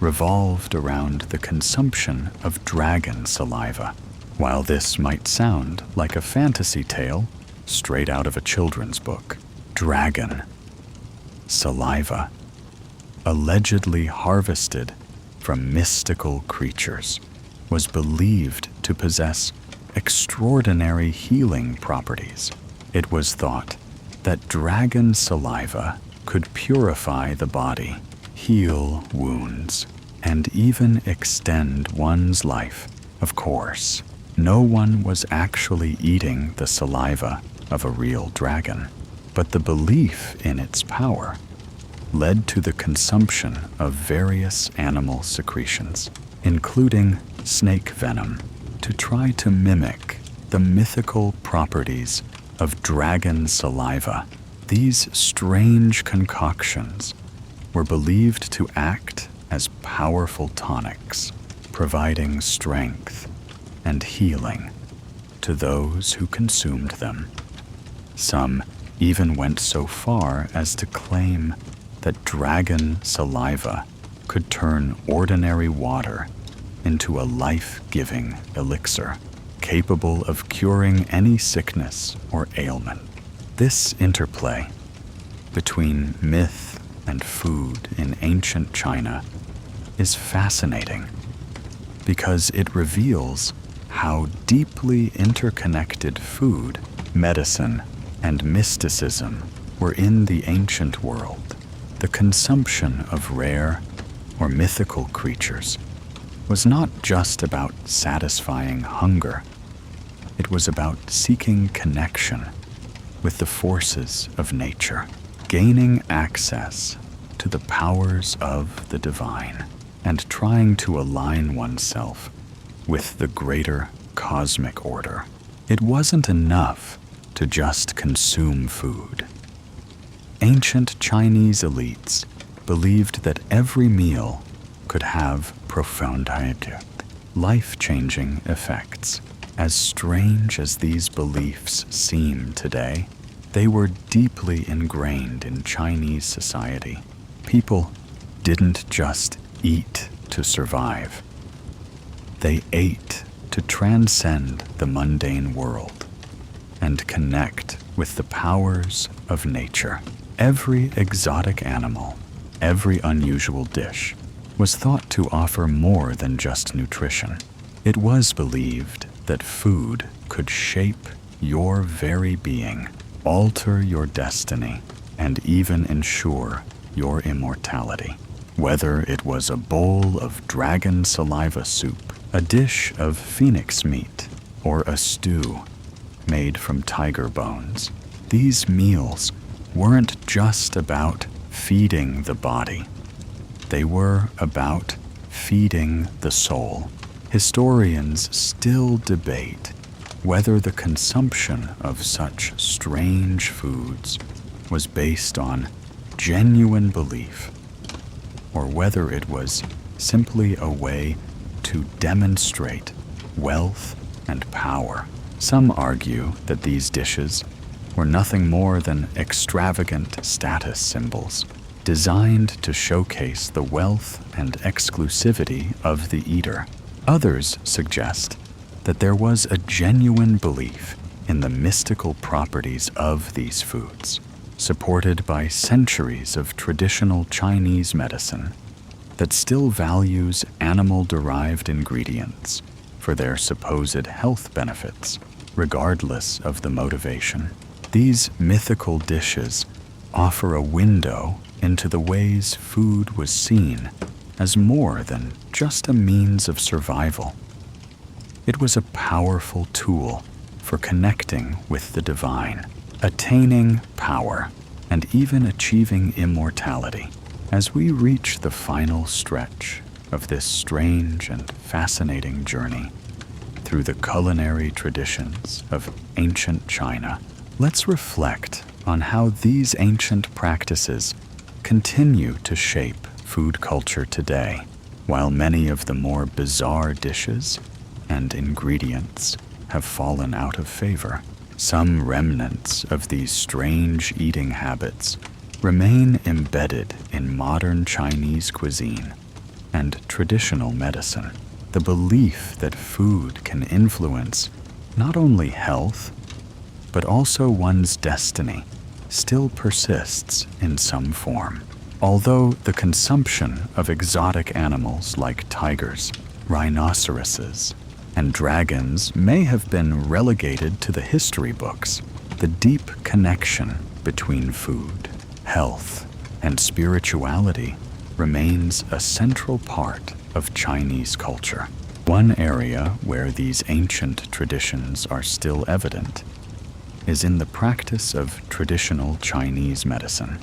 revolved around the consumption of dragon saliva. While this might sound like a fantasy tale straight out of a children's book, dragon saliva, allegedly harvested from mystical creatures, was believed to possess extraordinary healing properties. It was thought that dragon saliva could purify the body, heal wounds, and even extend one's life. Of course, no one was actually eating the saliva of a real dragon, but the belief in its power led to the consumption of various animal secretions, including snake venom, to try to mimic the mythical properties of dragon saliva. These strange concoctions were believed to act as powerful tonics, providing strength and healing to those who consumed them. Some even went so far as to claim that dragon saliva could turn ordinary water into a life-giving elixir, capable of curing any sickness or ailment. This interplay between myth and food in ancient China is fascinating because it reveals how deeply interconnected food, medicine, and mysticism were in the ancient world. The consumption of rare or mythical creatures was not just about satisfying hunger. It was about seeking connection with the forces of nature, gaining access to the powers of the divine, and trying to align oneself with the greater cosmic order. It wasn't enough to just consume food. Ancient Chinese elites believed that every meal could have profound, life-changing effects. As strange as these beliefs seem today, they were deeply ingrained in Chinese society. People didn't just eat to survive. They ate to transcend the mundane world and connect with the powers of nature. Every exotic animal, every unusual dish, was thought to offer more than just nutrition. It was believed that food could shape your very being, alter your destiny, and even ensure your immortality. Whether it was a bowl of dragon saliva soup, a dish of phoenix meat, or a stew made from tiger bones, these meals weren't just about feeding the body. They were about feeding the soul. Historians still debate whether the consumption of such strange foods was based on genuine belief or whether it was simply a way to demonstrate wealth and power. Some argue that these dishes were nothing more than extravagant status symbols, designed to showcase the wealth and exclusivity of the eater. Others suggest that there was a genuine belief in the mystical properties of these foods, supported by centuries of traditional Chinese medicine that still values animal-derived ingredients for their supposed health benefits, regardless of the motivation. These mythical dishes offer a window into the ways food was seen as more than just a means of survival. It was a powerful tool for connecting with the divine, attaining power, and even achieving immortality. As we reach the final stretch of this strange and fascinating journey through the culinary traditions of ancient China, let's reflect on how these ancient practices continue to shape food culture today. While many of the more bizarre dishes and ingredients have fallen out of favor, some remnants of these strange eating habits remain embedded in modern Chinese cuisine and traditional medicine. The belief that food can influence not only health, but also one's destiny still persists in some form. Although the consumption of exotic animals like tigers, rhinoceroses, and dragons may have been relegated to the history books, the deep connection between food, health, and spirituality remains a central part of Chinese culture. One area where these ancient traditions are still evident is in the practice of traditional Chinese medicine,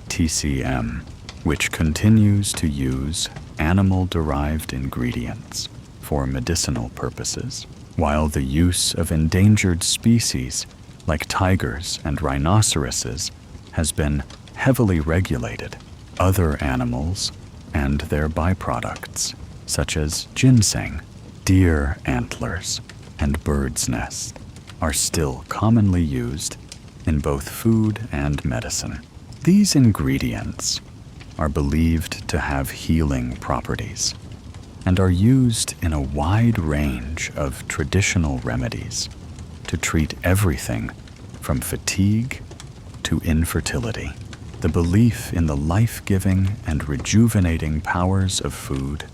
TCM, which continues to use animal-derived ingredients for medicinal purposes. While the use of endangered species like tigers and rhinoceroses has been heavily regulated, other animals and their byproducts, such as ginseng, deer antlers, and bird's nest are still commonly used in both food and medicine. These ingredients are believed to have healing properties and are used in a wide range of traditional remedies to treat everything from fatigue to infertility. The belief in the life-giving and rejuvenating powers of food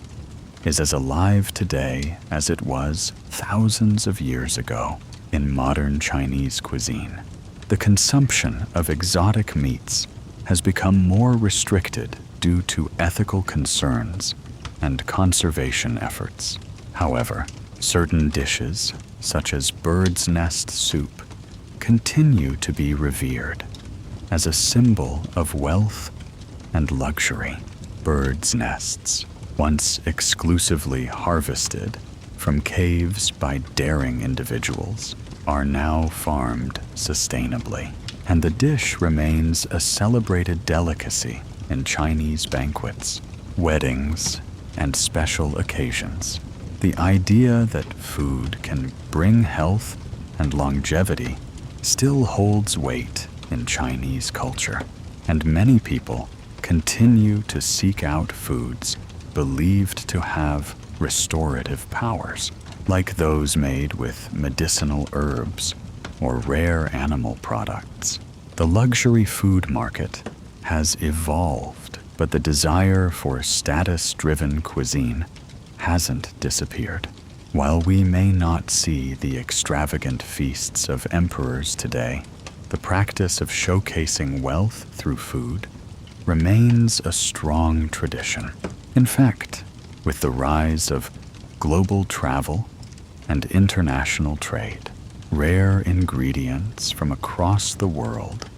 is as alive today as it was thousands of years ago in modern Chinese cuisine. The consumption of exotic meats has become more restricted due to ethical concerns and conservation efforts. However, certain dishes, such as bird's nest soup, continue to be revered as a symbol of wealth and luxury. Bird's nests, once exclusively harvested from caves by daring individuals, are now farmed sustainably, and the dish remains a celebrated delicacy in Chinese banquets, weddings, and special occasions. The idea that food can bring health and longevity still holds weight in Chinese culture, and many people continue to seek out foods believed to have restorative powers, like those made with medicinal herbs or rare animal products. The luxury food market has evolved, but the desire for status-driven cuisine hasn't disappeared. While we may not see the extravagant feasts of emperors today, the practice of showcasing wealth through food remains a strong tradition. In fact, with the rise of global travel and international trade, rare ingredients from across the world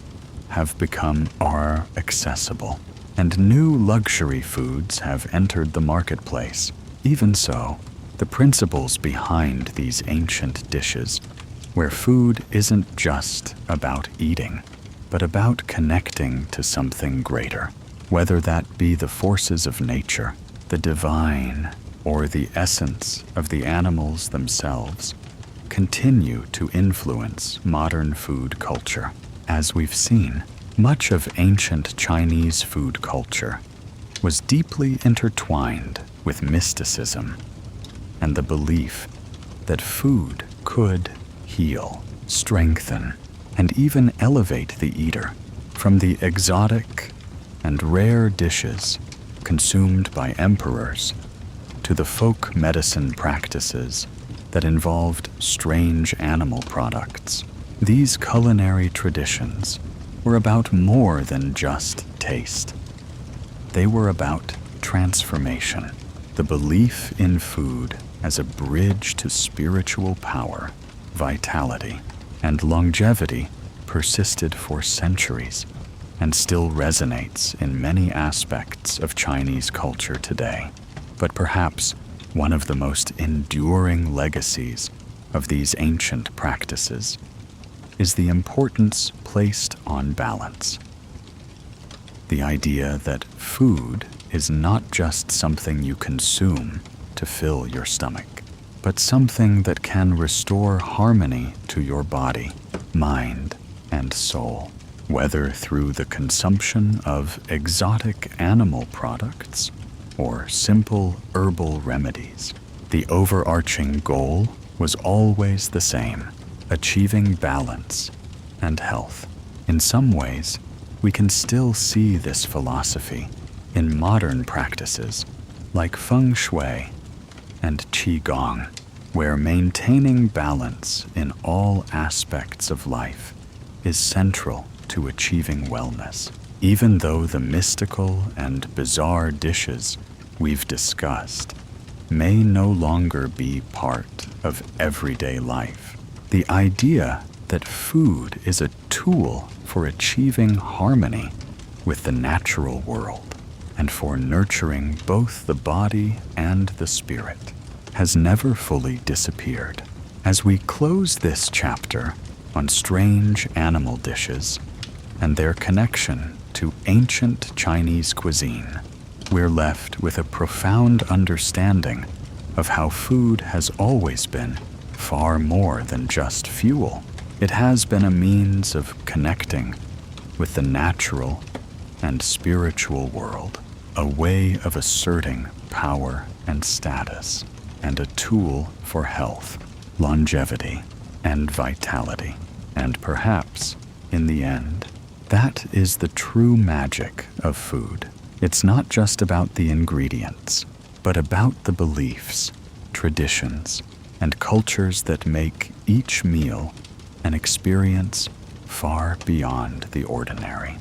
have become more accessible, and new luxury foods have entered the marketplace. Even so, the principles behind these ancient dishes, where food isn't just about eating, but about connecting to something greater, whether that be the forces of nature, the divine, or the essence of the animals themselves, continue to influence modern food culture. As we've seen, much of ancient Chinese food culture was deeply intertwined with mysticism and the belief that food could heal, strengthen, and even elevate the eater. From the exotic and rare dishes consumed by emperors to the folk medicine practices that involved strange animal products, these culinary traditions were about more than just taste. They were about transformation, the belief in food as a bridge to spiritual power, vitality, and longevity persisted for centuries and still resonates in many aspects of Chinese culture today. But perhaps one of the most enduring legacies of these ancient practices is the importance placed on balance. The idea that food is not just something you consume to fill your stomach, but something that can restore harmony to your body, mind, and soul, whether through the consumption of exotic animal products or simple herbal remedies. The overarching goal was always the same: achieving balance and health. In some ways, we can still see this philosophy in modern practices like feng shui and qigong, where maintaining balance in all aspects of life is central to achieving wellness. Even though the mystical and bizarre dishes we've discussed may no longer be part of everyday life, the idea that food is a tool for achieving harmony with the natural world and for nurturing both the body and the spirit has never fully disappeared. As we close this chapter on strange animal dishes and their connection to ancient Chinese cuisine, we're left with a profound understanding of how food has always been far more than just fuel. It has been a means of connecting with the natural and spiritual world, a way of asserting power and status, and a tool for health, longevity, and vitality. And perhaps, in the end, that is the true magic of food. It's not just about the ingredients, but about the beliefs, traditions, and cultures that make each meal an experience far beyond the ordinary.